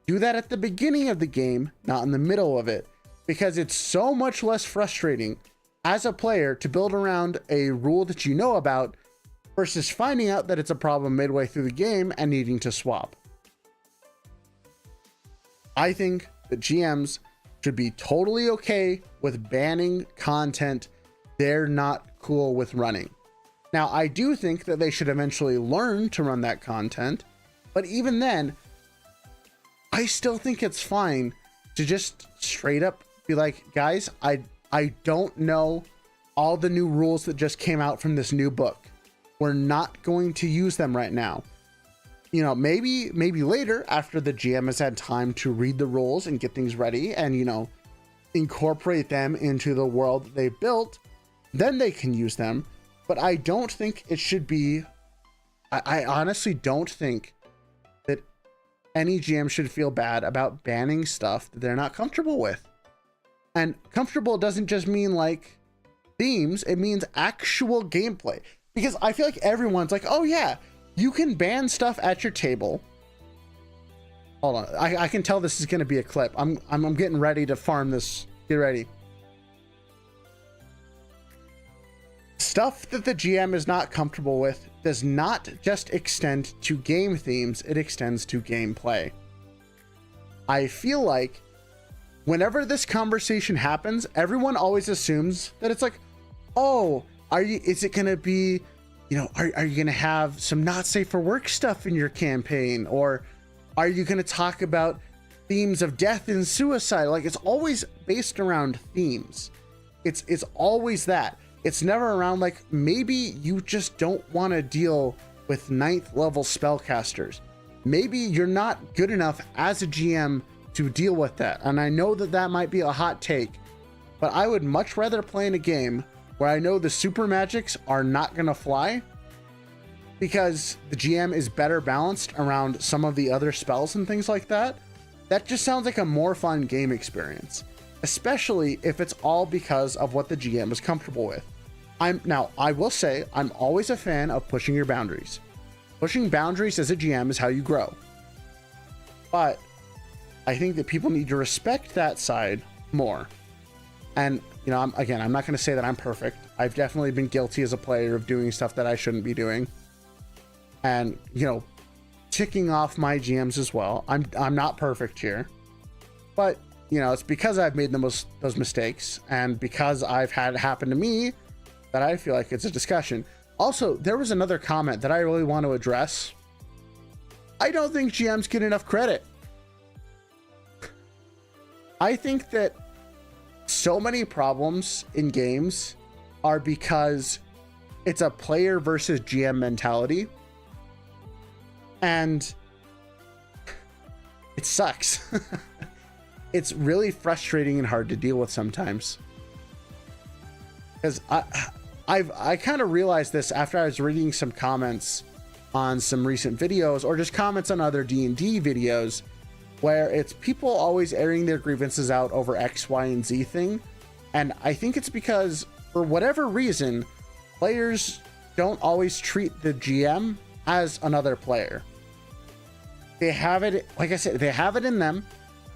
Do that at the beginning of the game, not in the middle of it, because it's so much less frustrating as a player to build around a rule that you know about versus finding out that it's a problem midway through the game and needing to swap. I think that GMs should be totally okay with banning content they're not cool with running. Now, I do think that they should eventually learn to run that content, but even then, I still think it's fine to just straight up be like, guys, I don't know all the new rules that just came out from this new book. We're not going to use them right now. Maybe later, after the GM has had time to read the rules and get things ready and, incorporate them into the world that they built, then they can use them. But I don't think it should be, I honestly don't think that any GM should feel bad about banning stuff that they're not comfortable with. And comfortable doesn't just mean like themes, it means actual gameplay. Because I feel like everyone's like, oh yeah, you can ban stuff at your table. Hold on, I can tell this is going to be a clip. I'm getting ready to farm this. Get ready. Stuff that the GM is not comfortable with does not just extend to game themes, it extends to gameplay. I feel like whenever this conversation happens, everyone always assumes that it's like, oh, is it going to be, are you going to have some not safe for work stuff in your campaign? Or are you going to talk about themes of death and suicide? Like, it's always based around themes. It's always that. It's never around like, maybe you just don't want to deal with 9th level spellcasters. Maybe you're not good enough as a GM to deal with that. And I know that might be a hot take, but I would much rather play in a game where I know the super magics are not going to fly because the GM is better balanced around some of the other spells and things like that. That just sounds like a more fun game experience, especially if it's all because of what the GM is comfortable with. I will say, I'm always a fan of pushing your boundaries. Pushing boundaries as a GM is how you grow. But I think that people need to respect that side more. And, I'm not going to say that I'm perfect. I've definitely been guilty as a player of doing stuff that I shouldn't be doing. And, ticking off my GMs as well. I'm not perfect here. But, it's because I've made those mistakes and because I've had it happen to me that I feel like it's a discussion. Also, there was another comment that I really want to address. I don't think GMs get enough credit. I think that so many problems in games are because it's a player versus GM mentality. And it sucks. It's really frustrating and hard to deal with sometimes. Because I kind of realized this after I was reading some comments on some recent videos or just comments on other D&D videos where it's people always airing their grievances out over X, Y, and Z thing. And I think it's because for whatever reason, players don't always treat the GM as another player. They have it, like I said, they have it in them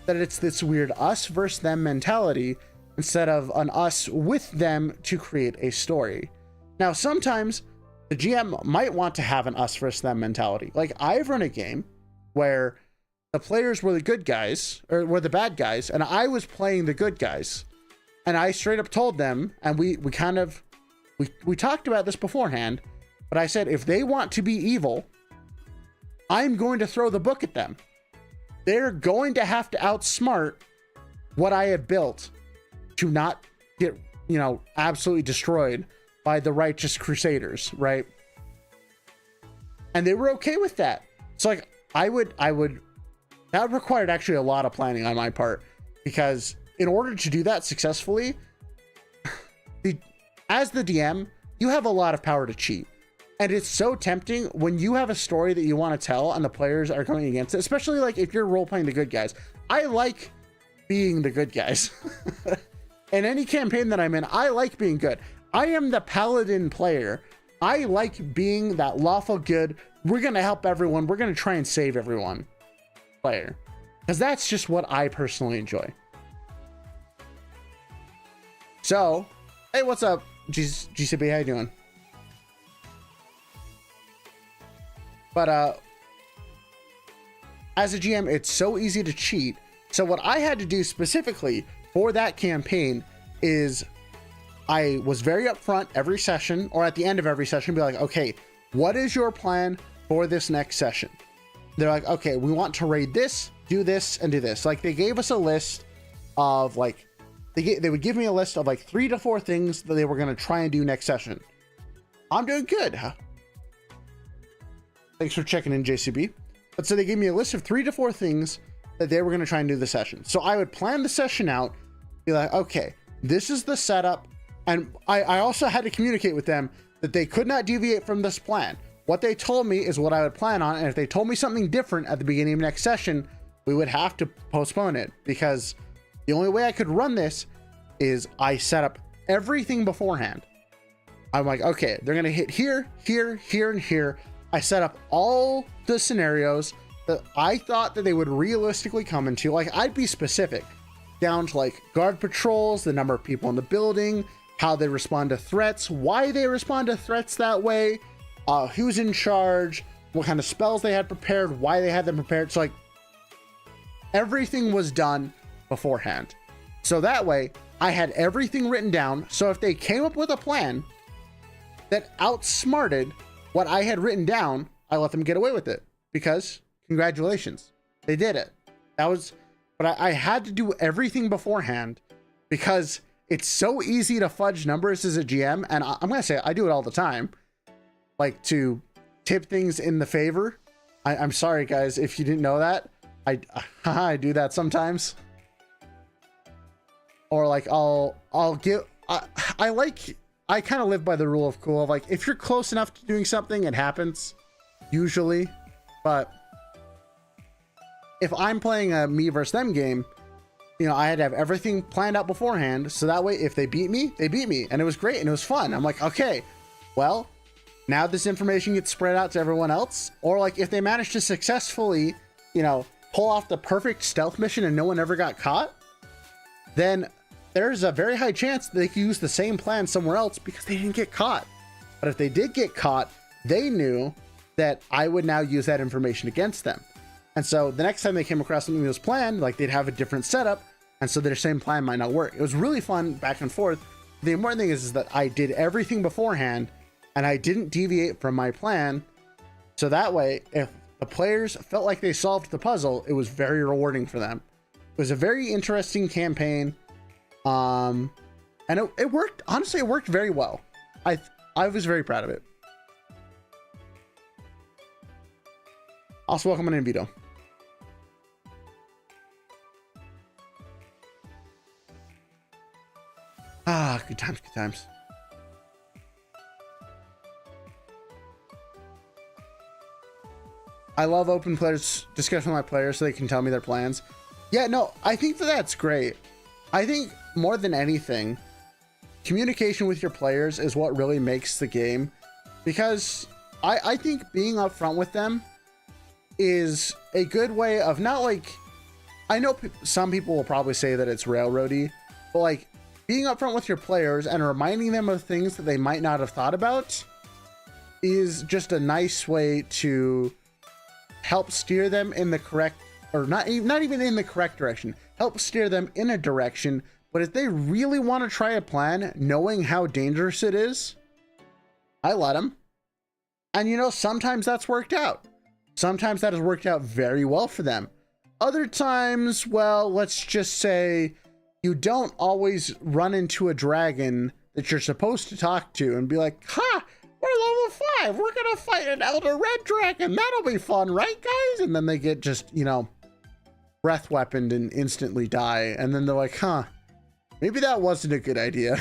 that it's this weird us versus them mentality instead of an us with them to create a story. Now, sometimes the GM might want to have an us versus them mentality. Like, I've run a game where the players were the good guys, or were the bad guys, and I was playing the good guys. And I straight up told them, and we talked about this beforehand, but I said, if they want to be evil, I'm going to throw the book at them. They're going to have to outsmart what I have built to not get, absolutely destroyed by the righteous crusaders, right? And they were okay with that. So like, that required actually a lot of planning on my part, because in order to do that successfully, as the DM, you have a lot of power to cheat. And it's so tempting when you have a story that you want to tell and the players are going against it, especially like if you're role-playing the good guys. I like being the good guys. In any campaign that I'm in, I like being good. I am the paladin player. I like being that lawful good, we're going to help everyone, we're going to try and save everyone player. Because that's just what I personally enjoy. So, hey, what's up, GCB? How you doing? But as a GM, it's so easy to cheat. So what I had to do specifically for that campaign is I was very upfront every session, or at the end of every session, be like, okay, what is your plan for this next session? They're like, okay, we want to raid this, do this, and do this. Like, they gave us a list of like, they would give me a list of like 3 to 4 things that they were going to try and do next session. I'm doing good. Thanks for checking in, JCB. But so they gave me a list of 3 to 4 things that they were going to try and do the session. So I would plan the session out, be like, okay, this is the setup. And I also had to communicate with them that they could not deviate from this plan. What they told me is what I would plan on. And if they told me something different at the beginning of next session, we would have to postpone it, because the only way I could run this is I set up everything beforehand. I'm like, okay, they're going to hit here, here, here, and here. I set up all the scenarios that I thought that they would realistically come into. Like, I'd be specific down to like guard patrols, the number of people in the building, how they respond to threats, why they respond to threats that way, who's in charge, what kind of spells they had prepared, why they had them prepared. So like, everything was done beforehand. So that way I had everything written down. So if they came up with a plan that outsmarted what I had written down, I let them get away with it, because congratulations, they did it. But I had to do everything beforehand, because it's so easy to fudge numbers as a GM. And I'm going to say, I do it all the time, like to tip things in the favor. I'm sorry guys, if you didn't know that, I do that sometimes. Or like I kind of live by the rule of cool. Like if you're close enough to doing something, it happens usually. But if I'm playing a me versus them game, you know, I had to have everything planned out beforehand. So that way, if they beat me, they beat me. And it was great and it was fun. I'm like, okay, well, now this information gets spread out to everyone else. Or like if they manage to successfully, you know, pull off the perfect stealth mission and no one ever got caught, then there's a very high chance they could use the same plan somewhere else because they didn't get caught. But if they did get caught, they knew that I would now use that information against them. And so the next time they came across something that was planned, like they'd have a different setup. And so their same plan might not work. It was really fun back and forth. The important thing is that I did everything beforehand and I didn't deviate from my plan. So that way, if the players felt like they solved the puzzle, it was very rewarding for them. It was a very interesting campaign. And it worked. Honestly, it worked very well. I was very proud of it. Also, welcome in, Vito. Ah, good times, good times. I love open players discussion with my players so they can tell me their plans. Yeah, no, I think that's great. I think more than anything, communication with your players is what really makes the game, because I think being upfront with them is a good way of not like, I know some people will probably say that it's railroady, but like being upfront with your players and reminding them of things that they might not have thought about is just a nice way to help steer them in the correct, or not even in the correct direction, help steer them in a direction. But if they really want to try a plan, knowing how dangerous it is, I let them. And you know, sometimes that's worked out. Sometimes that has worked out very well for them. Other times, well, let's just say you don't always run into a dragon that you're supposed to talk to and be like, ha, we're level 5. We're going to fight an elder red dragon. That'll be fun, right, guys? And then they get just, you know, breath weaponed and instantly die. And then they're like, huh, maybe that wasn't a good idea.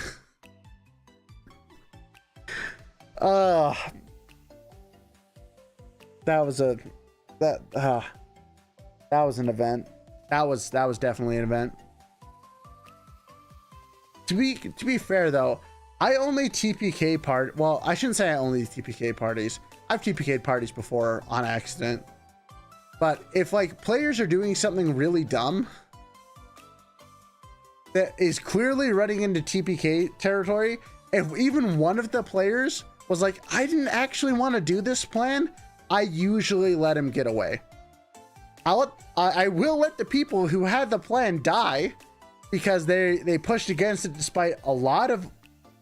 That was an event. That was definitely an event. To be fair though, I only TPK part. Well, I shouldn't say I only TPK parties. I've TPK'd parties before on accident. But if like players are doing something really dumb that is clearly running into TPK territory, if even one of the players was like, I didn't actually want to do this plan, I usually let him get away. I will let the people who had the plan die because they pushed against it despite a lot of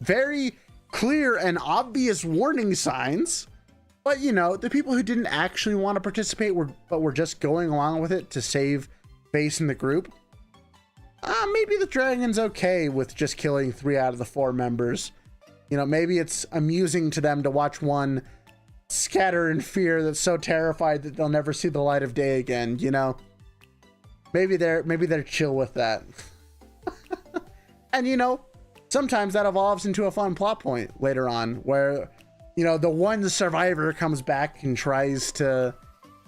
very clear and obvious warning signs. But you know, the people who didn't actually want to participate but were just going along with it to save face in the group, maybe the dragon's okay with just killing 3 out of the 4 members. You know, maybe it's amusing to them to watch one scatter in fear that's so terrified that they'll never see the light of day again, you know? Maybe they're chill with that. And you know, sometimes that evolves into a fun plot point later on where, you know, the one survivor comes back and tries to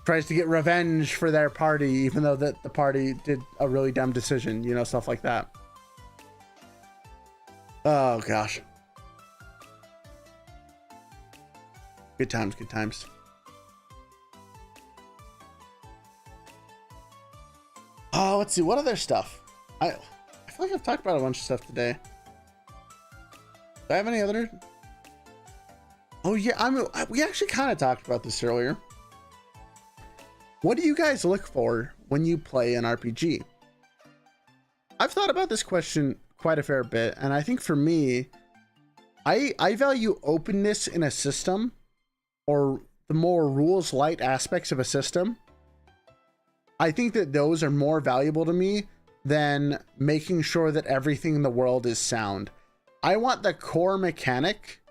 get revenge for their party, even though that the party did a really dumb decision, you know, stuff like that. Oh gosh. Good times, good times. Oh, let's see, what other stuff? I feel like I've talked about a bunch of stuff today. Do I have any other? Oh yeah, we actually kind of talked about this earlier. What do you guys look for when you play an RPG? I've thought about this question quite a fair bit, and I think for me, I value openness in a system, or the more rules light aspects of a system. I think that those are more valuable to me than making sure that everything in the world is sound. I want the core mechanic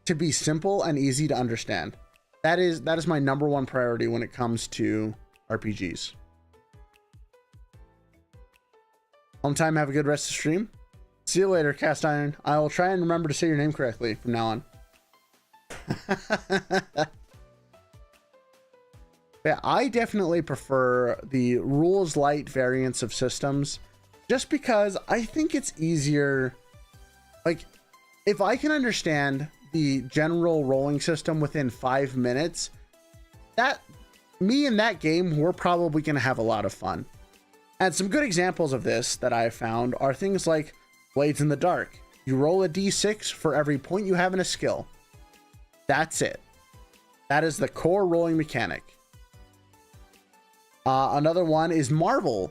to be simple and easy to understand. That is my number one priority when it comes to RPGs. Home time, have a good rest of the stream. See you later, Cast Iron. I will try and remember to say your name correctly from now on. Yeah, I definitely prefer the rules light variants of systems, just because I think it's easier. Like, if I can understand the general rolling system within 5 minutes, that me in that game, we're probably going to have a lot of fun. And some good examples of this that I have found are things like Blades in the Dark. You roll a d6 for every point you have in a skill. That's it. That is the core rolling mechanic. Another one is Marvel,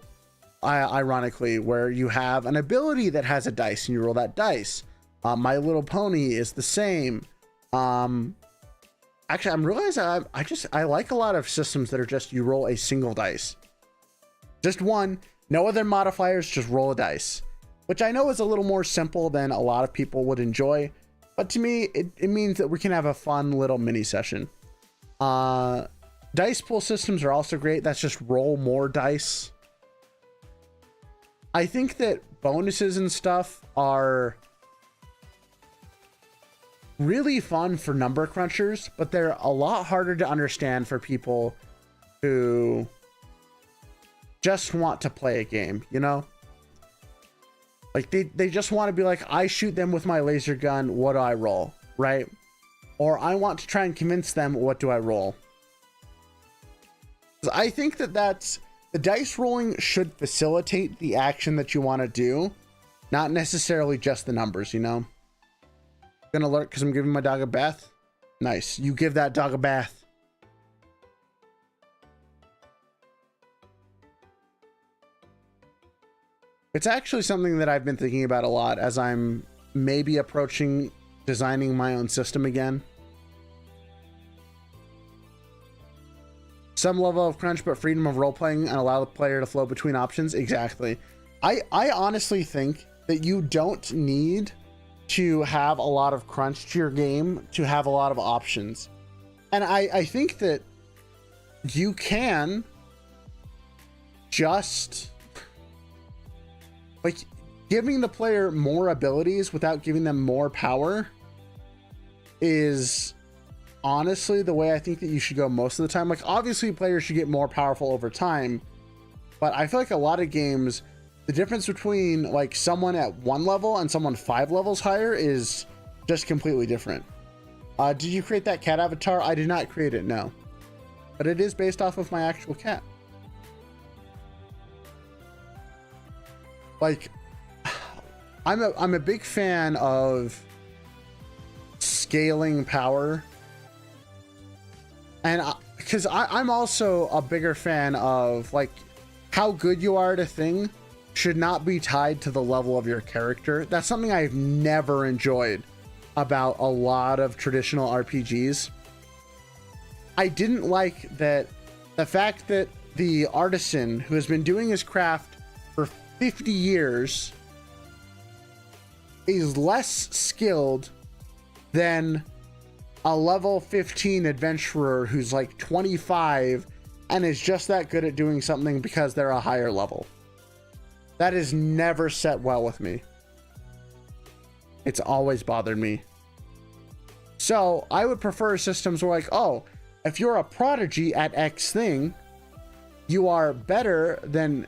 ironically, where you have an ability that has a dice and you roll that dice. My Little Pony is the same. Actually, I'm realizing I like a lot of systems that are just you roll a single dice. Just one, no other modifiers, just roll a dice. Which I know is a little more simple than a lot of people would enjoy. But to me, it means that we can have a fun little mini session. Dice pool systems are also great. That's just roll more dice. I think that bonuses and stuff are really fun for number crunchers, but they're a lot harder to understand for people who just want to play a game, you know? Like they just want to be like, I shoot them with my laser gun, what do I roll, right? Or I want to try and convince them, what do I roll? I think that the dice rolling should facilitate the action that you want to do, not necessarily just the numbers, you know? I'm gonna alert because I'm giving my dog a bath. Nice. You give that dog a bath. It's actually something that I've been thinking about a lot as I'm maybe approaching designing my own system again. Some level of crunch, but freedom of role-playing and allow the player to flow between options. Exactly. I honestly think that you don't need to have a lot of crunch to your game to have a lot of options. And I think that you can just, like, giving the player more abilities without giving them more power is honestly the way I think that you should go most of the time. Like, obviously players should get more powerful over time, but I feel like a lot of games, the difference between like someone at 1 level and someone 5 levels higher is just completely different. Did you create that cat avatar? I did not create it, no, but it is based off of my actual cat. Like, I'm a big fan of scaling power. And because I'm also a bigger fan of, like, how good you are at a thing should not be tied to the level of your character. That's something I've never enjoyed about a lot of traditional RPGs. I didn't like that the fact that the artisan who has been doing his craft for 50 years is less skilled than a level 15 adventurer who's like 25 and is just that good at doing something because they're a higher level. That has never set well with me. It's always bothered me. So I would prefer systems where, like, oh, if you're a prodigy at X thing, you are better than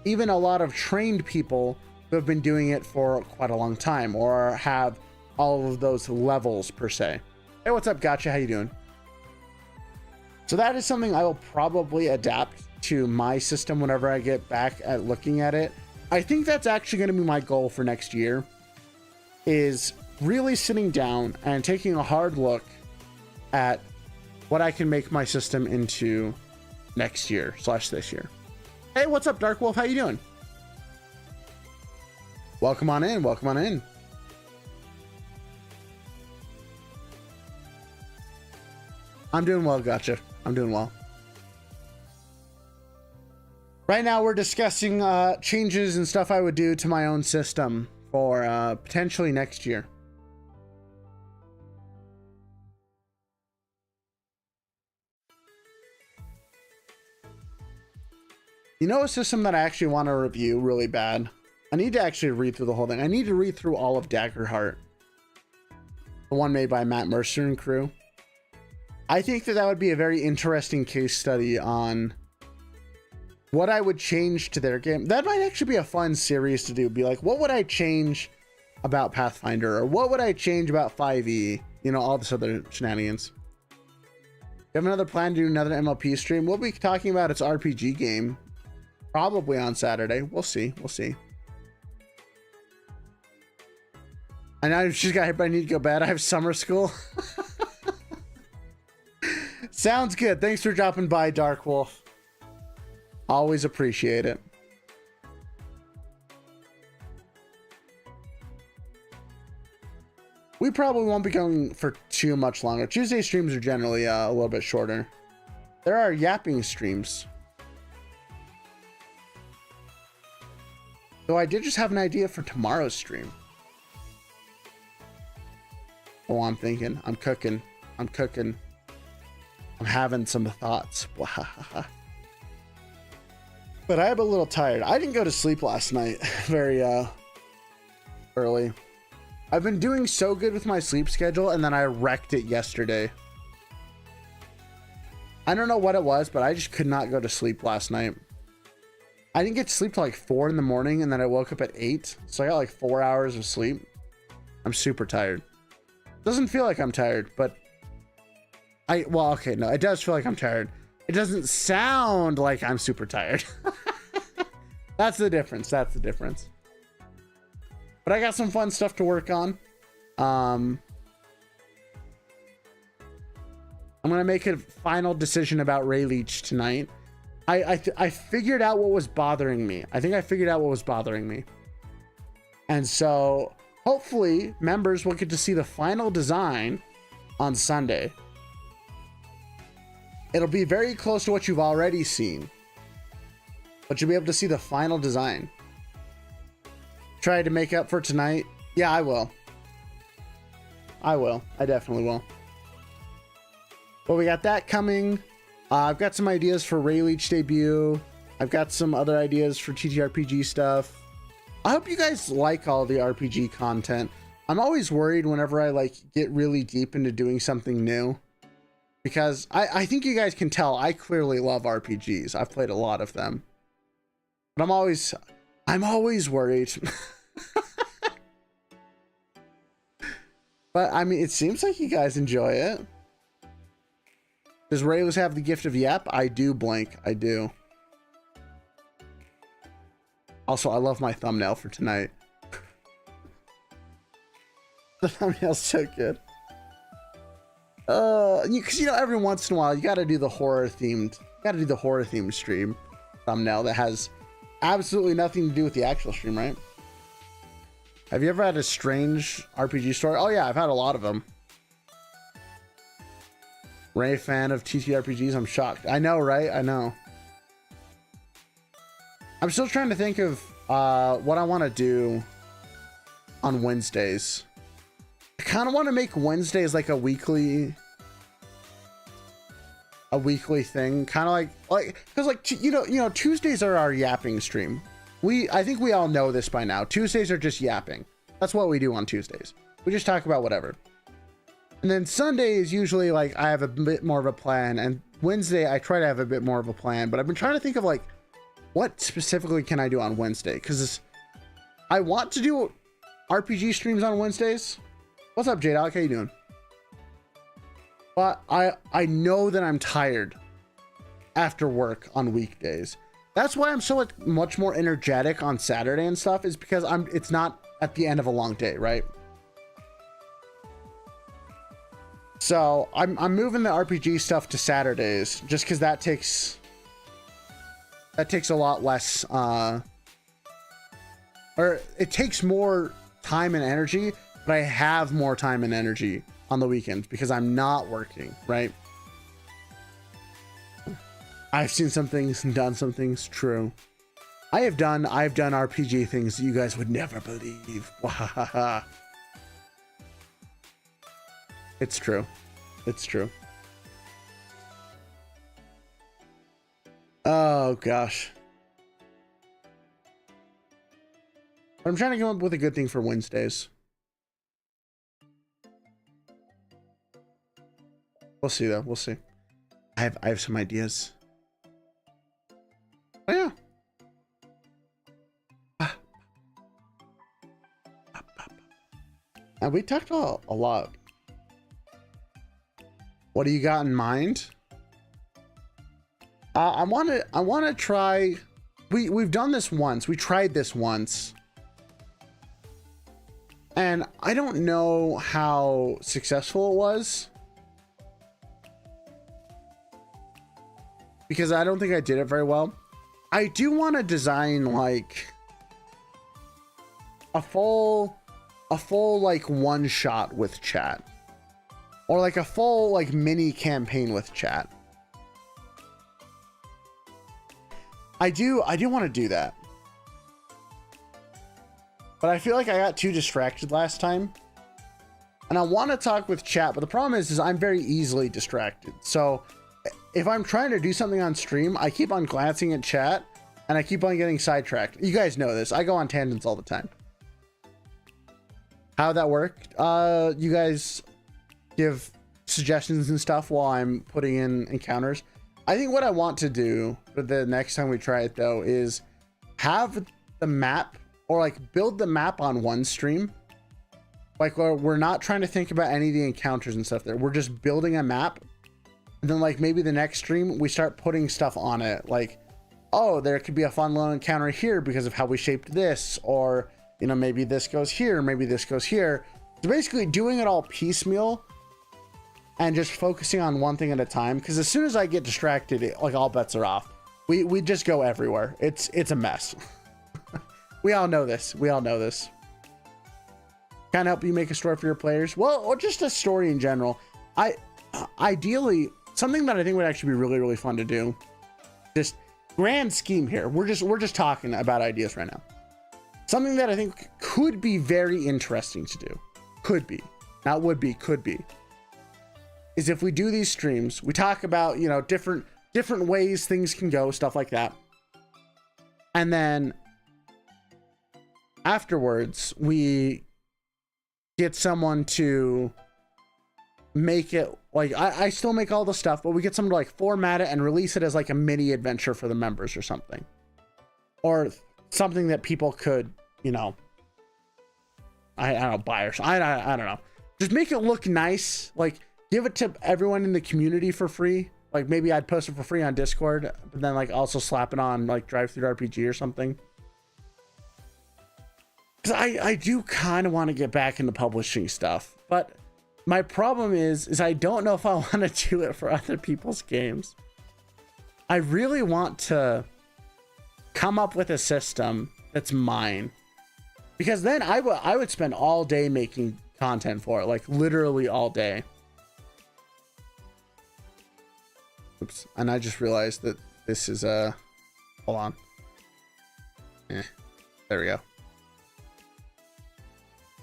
even a lot of trained people who have been doing it for quite a long time or have all of those levels per se. Hey, what's up, Gotcha? How you doing? So that is something I will probably adapt to my system whenever I get back at looking at it. I think that's actually going to be my goal for next year, is really sitting down and taking a hard look at what I can make my system into next year / this year. Hey, what's up, Dark Wolf? How you doing? Welcome on in. Welcome on in. I'm doing well, gotcha. I'm doing well. Right now, we're discussing changes and stuff I would do to my own system for potentially next year. You know, a system that I actually want to review really bad. I need to actually read through the whole thing. I need to read through all of Daggerheart, the one made by Matt Mercer and crew. I think that that would be a very interesting case study on what I would change to their game. That might actually be a fun series to do. Be like, what would I change about Pathfinder? Or what would I change about 5e? You know, all this other shenanigans. You have another plan to do another MLP stream? We'll be talking about its RPG game. Probably on Saturday. We'll see. We'll see. I know she's got hit, but I need to go bed. I have summer school. Sounds good. Thanks for dropping by, Dark Wolf. Always appreciate it. We probably won't be going for too much longer. Tuesday streams are generally a little bit shorter. There are yapping streams. Though I did just have an idea for tomorrow's stream. Oh, I'm thinking. I'm cooking. I'm cooking. I'm having some thoughts. But I am a little tired. I didn't go to sleep last night very early. I've been doing so good with my sleep schedule, and then I wrecked it yesterday. I don't know what it was, but I just could not go to sleep last night. I didn't get to sleep till like 4 in the morning, and then I woke up at 8. So I got like 4 hours of sleep. I'm super tired. Doesn't feel like I'm tired, but well, okay, no, it does feel like I'm tired. It doesn't sound like I'm super tired. That's the difference. That's the difference. But I got some fun stuff to work on. I'm gonna make a final decision about Ray Leech tonight. I figured out what was bothering me. I think I figured out what was bothering me. And so hopefully members will get to see the final design on Sunday. It'll be very close to what you've already seen, but you'll be able to see the final design. Try to make up for tonight. Yeah, I will. I will. I definitely will. But we got that coming. I've got some ideas for Ray Leech debut. I've got some other ideas for TTRPG stuff. I hope you guys like all the RPG content. I'm always worried whenever I like get really deep into doing something new, because I think you guys can tell I clearly love RPGs. I've played a lot of them, but I'm always worried. But I mean, it seems like you guys enjoy it. Does Rayless have the gift of yap? I do, blank. I do. Also, I love my thumbnail for tonight. The thumbnail's so good. Because you know, every once in a while you got to do the horror themed stream thumbnail that has absolutely nothing to do with the actual stream, right? Have you ever had a strange RPG story? Oh yeah, I've had a lot of them. Ray, fan of TTRPGs? I'm shocked. I know, right? I know. I'm still trying to think of what I want to do on Wednesdays. I kind of want to make Wednesdays like a weekly thing, kind of like because like you know Tuesdays are our yapping stream. I think we all know this by now. Tuesdays are just yapping. That's what we do on Tuesdays. We just talk about whatever. And then Sunday is usually like I have a bit more of a plan, and Wednesday I try to have a bit more of a plan, but I've been trying to think of like what specifically can I do on Wednesday, because I want to do RPG streams on Wednesdays. What's up, Jade Alec? How you doing? But I know that I'm tired after work on weekdays. That's why I'm so much more energetic on Saturday and stuff, is because it's not at the end of a long day, right? So I'm moving the RPG stuff to Saturdays just because that takes that takes a lot less, or it takes more time and energy, but I have more time and energy on the weekends because I'm not working, right? I've seen some things and done some things. True. I've done RPG things that you guys would never believe. Wahaha. It's true. It's true. Oh gosh. I'm trying to come up with a good thing for Wednesdays. We'll see though. We'll see. I have some ideas. Oh yeah. And we talked a lot. What do you got in mind? I want to try. We've done this once. We tried this once, and I don't know how successful it was because I don't think I did it very well. I do want to design like a full like one shot with chat, or like a full like mini campaign with chat. I do want to do that, but I feel like I got too distracted last time, and I want to talk with chat, but the problem is I'm very easily distracted. So if I'm trying to do something on stream, I keep on glancing at chat and I keep on getting sidetracked. You guys know this. I go on tangents all the time. How'd that work? You guys give suggestions and stuff while I'm putting in encounters. I think what I want to do for the next time we try it though is have the map, or like build the map on one stream. Like we're not trying to think about any of the encounters and stuff there. We're just building a map. And then like maybe the next stream we start putting stuff on it. Like, oh, there could be a fun little encounter here because of how we shaped this, or you know, maybe this goes here, maybe this goes here. So basically doing it all piecemeal and just focusing on one thing at a time, because as soon as I get distracted, like all bets are off. We just go everywhere. It's a mess. We all know this. We all know this. Kind of help you make a story for your players. Well, or just a story in general. Ideally something that I think would actually be really, really fun to do. Just grand scheme here. We're just talking about ideas right now. Something that I think could be very interesting to do. Could be. Not would be, could be. Is if we do these streams, we talk about, you know, different ways things can go, stuff like that. And then afterwards, we get someone to make it like, I still make all the stuff, but we get someone to like format it and release it as like a mini adventure for the members or something. Or something that people could, you know, I don't know, buy or something. I don't know. Just make it look nice. Like, give it to everyone in the community for free. Like maybe I'd post it for free on Discord, but then like also slap it on like Drive-Thru RPG or something. Because I do kind of want to get back into publishing stuff, but my problem is I don't know if I want to do it for other people's games. I really want to come up with a system that's mine, because then I would spend all day making content for it, like literally all day. Oops, and I just realized that this is hold on. There we go.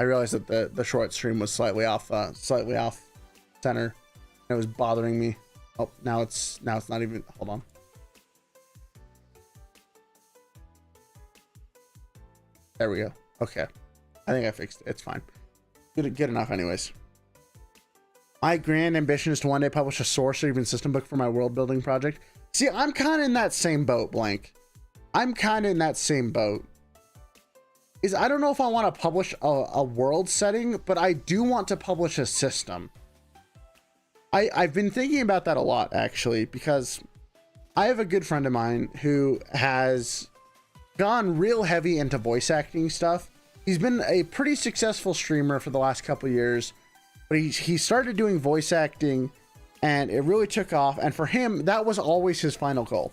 I realized that the short stream was slightly off center. It was bothering me. Oh, now it's not even. Hold on. There we go. Okay, I think I fixed it. It's fine. Good enough, anyways. My grand ambition is to one day publish a source or even system book for my world building project. See, I'm kind of in that same boat, Blank. I'm kind of in that same boat. I don't know if I want to publish a world setting, but I do want to publish a system. I've been thinking about that a lot, actually, because I have a good friend of mine who has gone real heavy into voice acting stuff. He's been a pretty successful streamer for the last couple years, but he started doing voice acting and it really took off. And for him, that was always his final goal.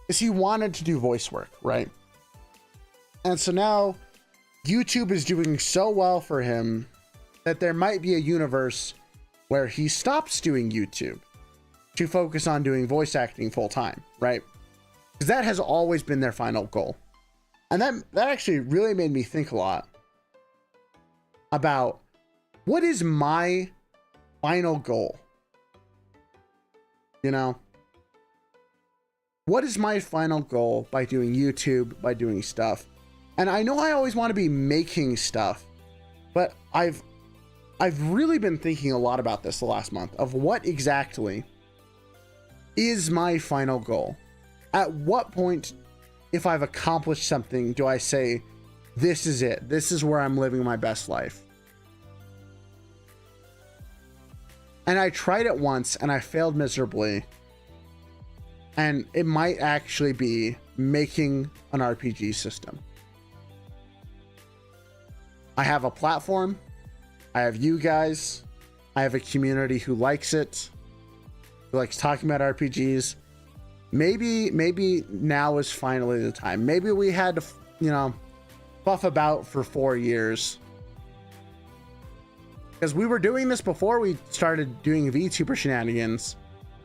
is he wanted to do voice work, right? And so now YouTube is doing so well for him that there might be a universe where he stops doing YouTube to focus on doing voice acting full time, right? Because that has always been their final goal. And that actually really made me think a lot about what is my final goal? You know, what is my final goal by doing YouTube, by doing stuff? And I know I always want to be making stuff, but I've really been thinking a lot about this the last month of what exactly is my final goal. At what point, if I've accomplished something, do I say, this is it? This is where I'm living my best life. And I tried it once and I failed miserably. And it might actually be making an RPG system. I have a platform. I have you guys. I have a community who likes it, who likes talking about RPGs. Maybe now is finally the time. Maybe we had to, you know, buff about for 4 years. Because we were doing this before we started doing VTuber shenanigans.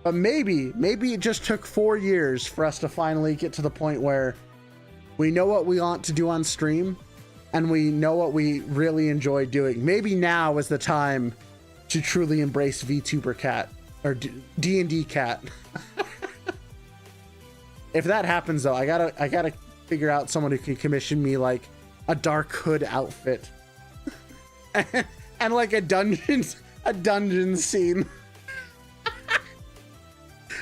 But maybe it just took 4 years for us to finally get to the point where we know what we want to do on stream and we know what we really enjoy doing. Maybe now is the time to truly embrace VTuber cat or D&D cat. If that happens though, I gotta figure out someone who can commission me like a dark hood outfit and like a dungeon scene.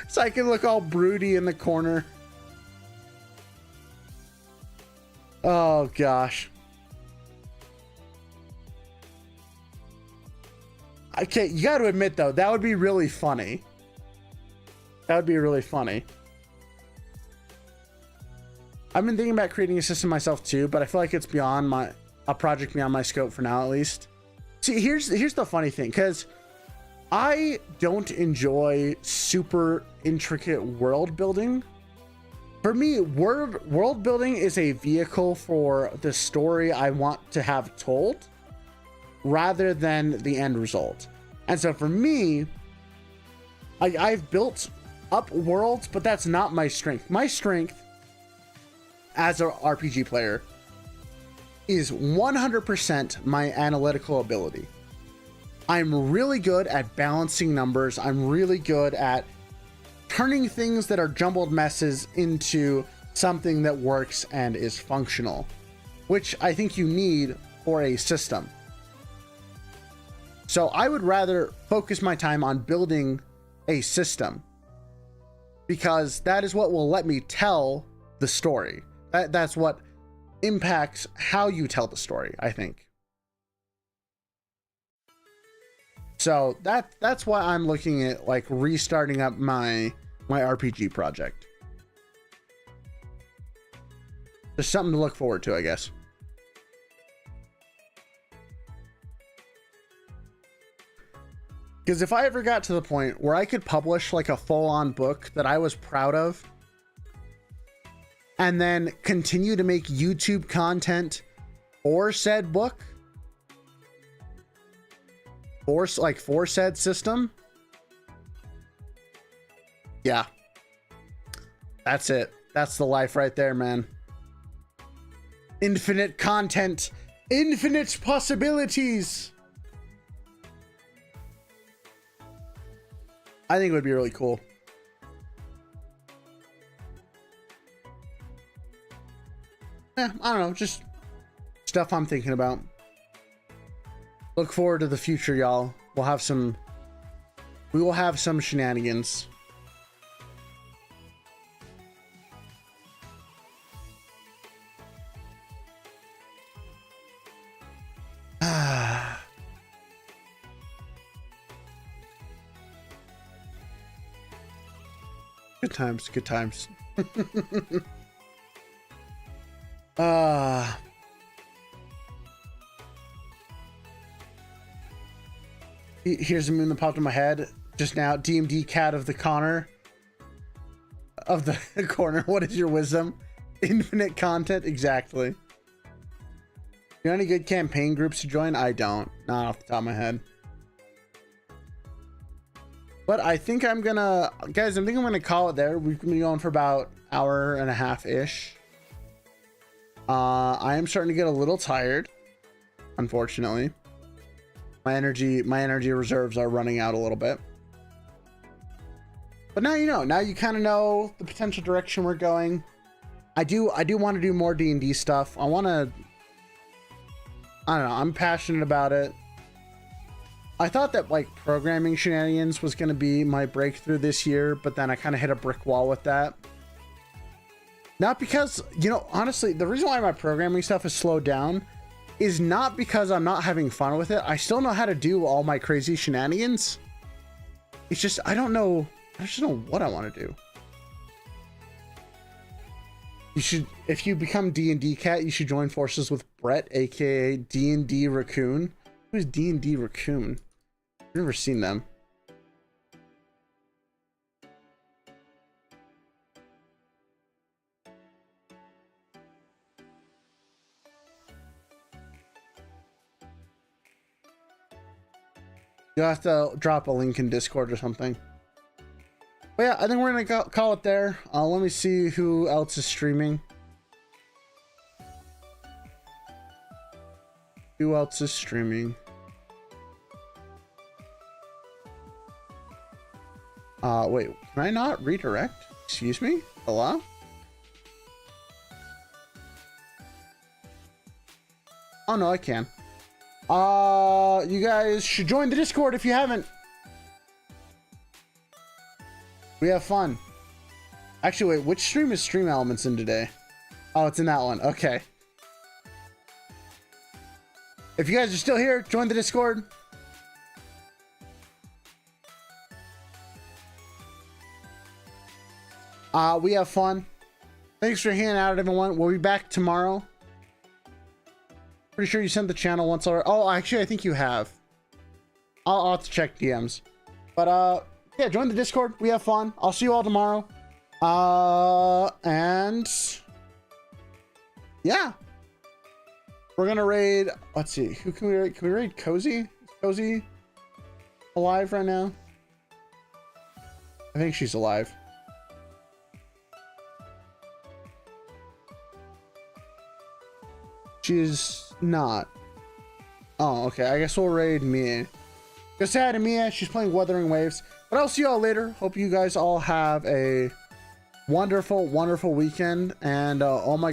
So I can look all broody in the corner. Oh gosh. Okay, you got to admit though, that would be really funny. That would be really funny. I've been thinking about creating a system myself too, but I feel like it's beyond a project beyond my scope for now, at least. See, here's the funny thing, because I don't enjoy super intricate world building. For me, world building is a vehicle for the story I want to have told, rather than the end result. And so for me, I've built up worlds, but that's not my strength. My strength as an RPG player is 100% my analytical ability. I'm really good at balancing numbers. I'm really good at turning things that are jumbled messes into something that works and is functional, which I think you need for a system. So I would rather focus my time on building a system, because that is what will let me tell the story. That's what impacts how you tell the story, I think. So that's why I'm looking at like restarting up my RPG project. There's something to look forward to, I guess. Because if I ever got to the point where I could publish like a full-on book that I was proud of, and then continue to make YouTube content for said book, for said system, yeah, that's it. That's the life right there, man. Infinite content, infinite possibilities. I think it would be really cool. I don't know, just stuff I'm thinking about. Look forward to the future, y'all. We will have some shenanigans. Good times, good times. Here's a meme that popped in my head just now. DMD cat of the Connor. of the corner. What is your wisdom? Infinite content, exactly. You know any good campaign groups to join? I don't, not off the top of my head. But I think I'm gonna, guys, I think I'm gonna call it there. We've been going for about hour and a half ish. I am starting to get a little tired, unfortunately. My energy reserves are running out a little bit. But now you know. Now you kind of know the potential direction we're going. I do want to do more D&D stuff. I don't know. I'm passionate about it. I thought that like programming shenanigans was going to be my breakthrough this year, but then I kind of hit a brick wall with that. Not because, you know, honestly, the reason why my programming stuff has slowed down is not because I'm not having fun with it. I still know how to do all my crazy shenanigans. It's just, I don't know. I just don't know what I want to do. You should, if you become D&D cat, you should join forces with Brett, aka D&D Raccoon. Who's D&D Raccoon? I've never seen them. You'll have to drop a link in Discord or something. But yeah, I think we're gonna call it there. Let me see who else is streaming. Who else is streaming? Wait, can I not redirect? Excuse me? Hello? Oh no, I can. You guys should join the Discord if you haven't. We have fun. Actually, wait, which stream is Stream Elements in today? Oh, it's in that one. Okay. If you guys are still here, join the Discord. We have fun. Thanks for hanging out, everyone. We'll be back tomorrow. Pretty sure you sent the channel once already. Oh, actually, I think you have. I'll have to check DMs. But, yeah, join the Discord. We have fun. I'll see you all tomorrow. And yeah, we're gonna raid. Let's see, who can we raid? Can we raid Cozy? Is Cozy alive right now? I think she's alive. She's not. Oh, okay. I guess we'll raid Mia. Go say hi to Mia. She's playing Wuthering Waves. But I'll see you all later. Hope you guys all have a wonderful, wonderful weekend. And oh my God.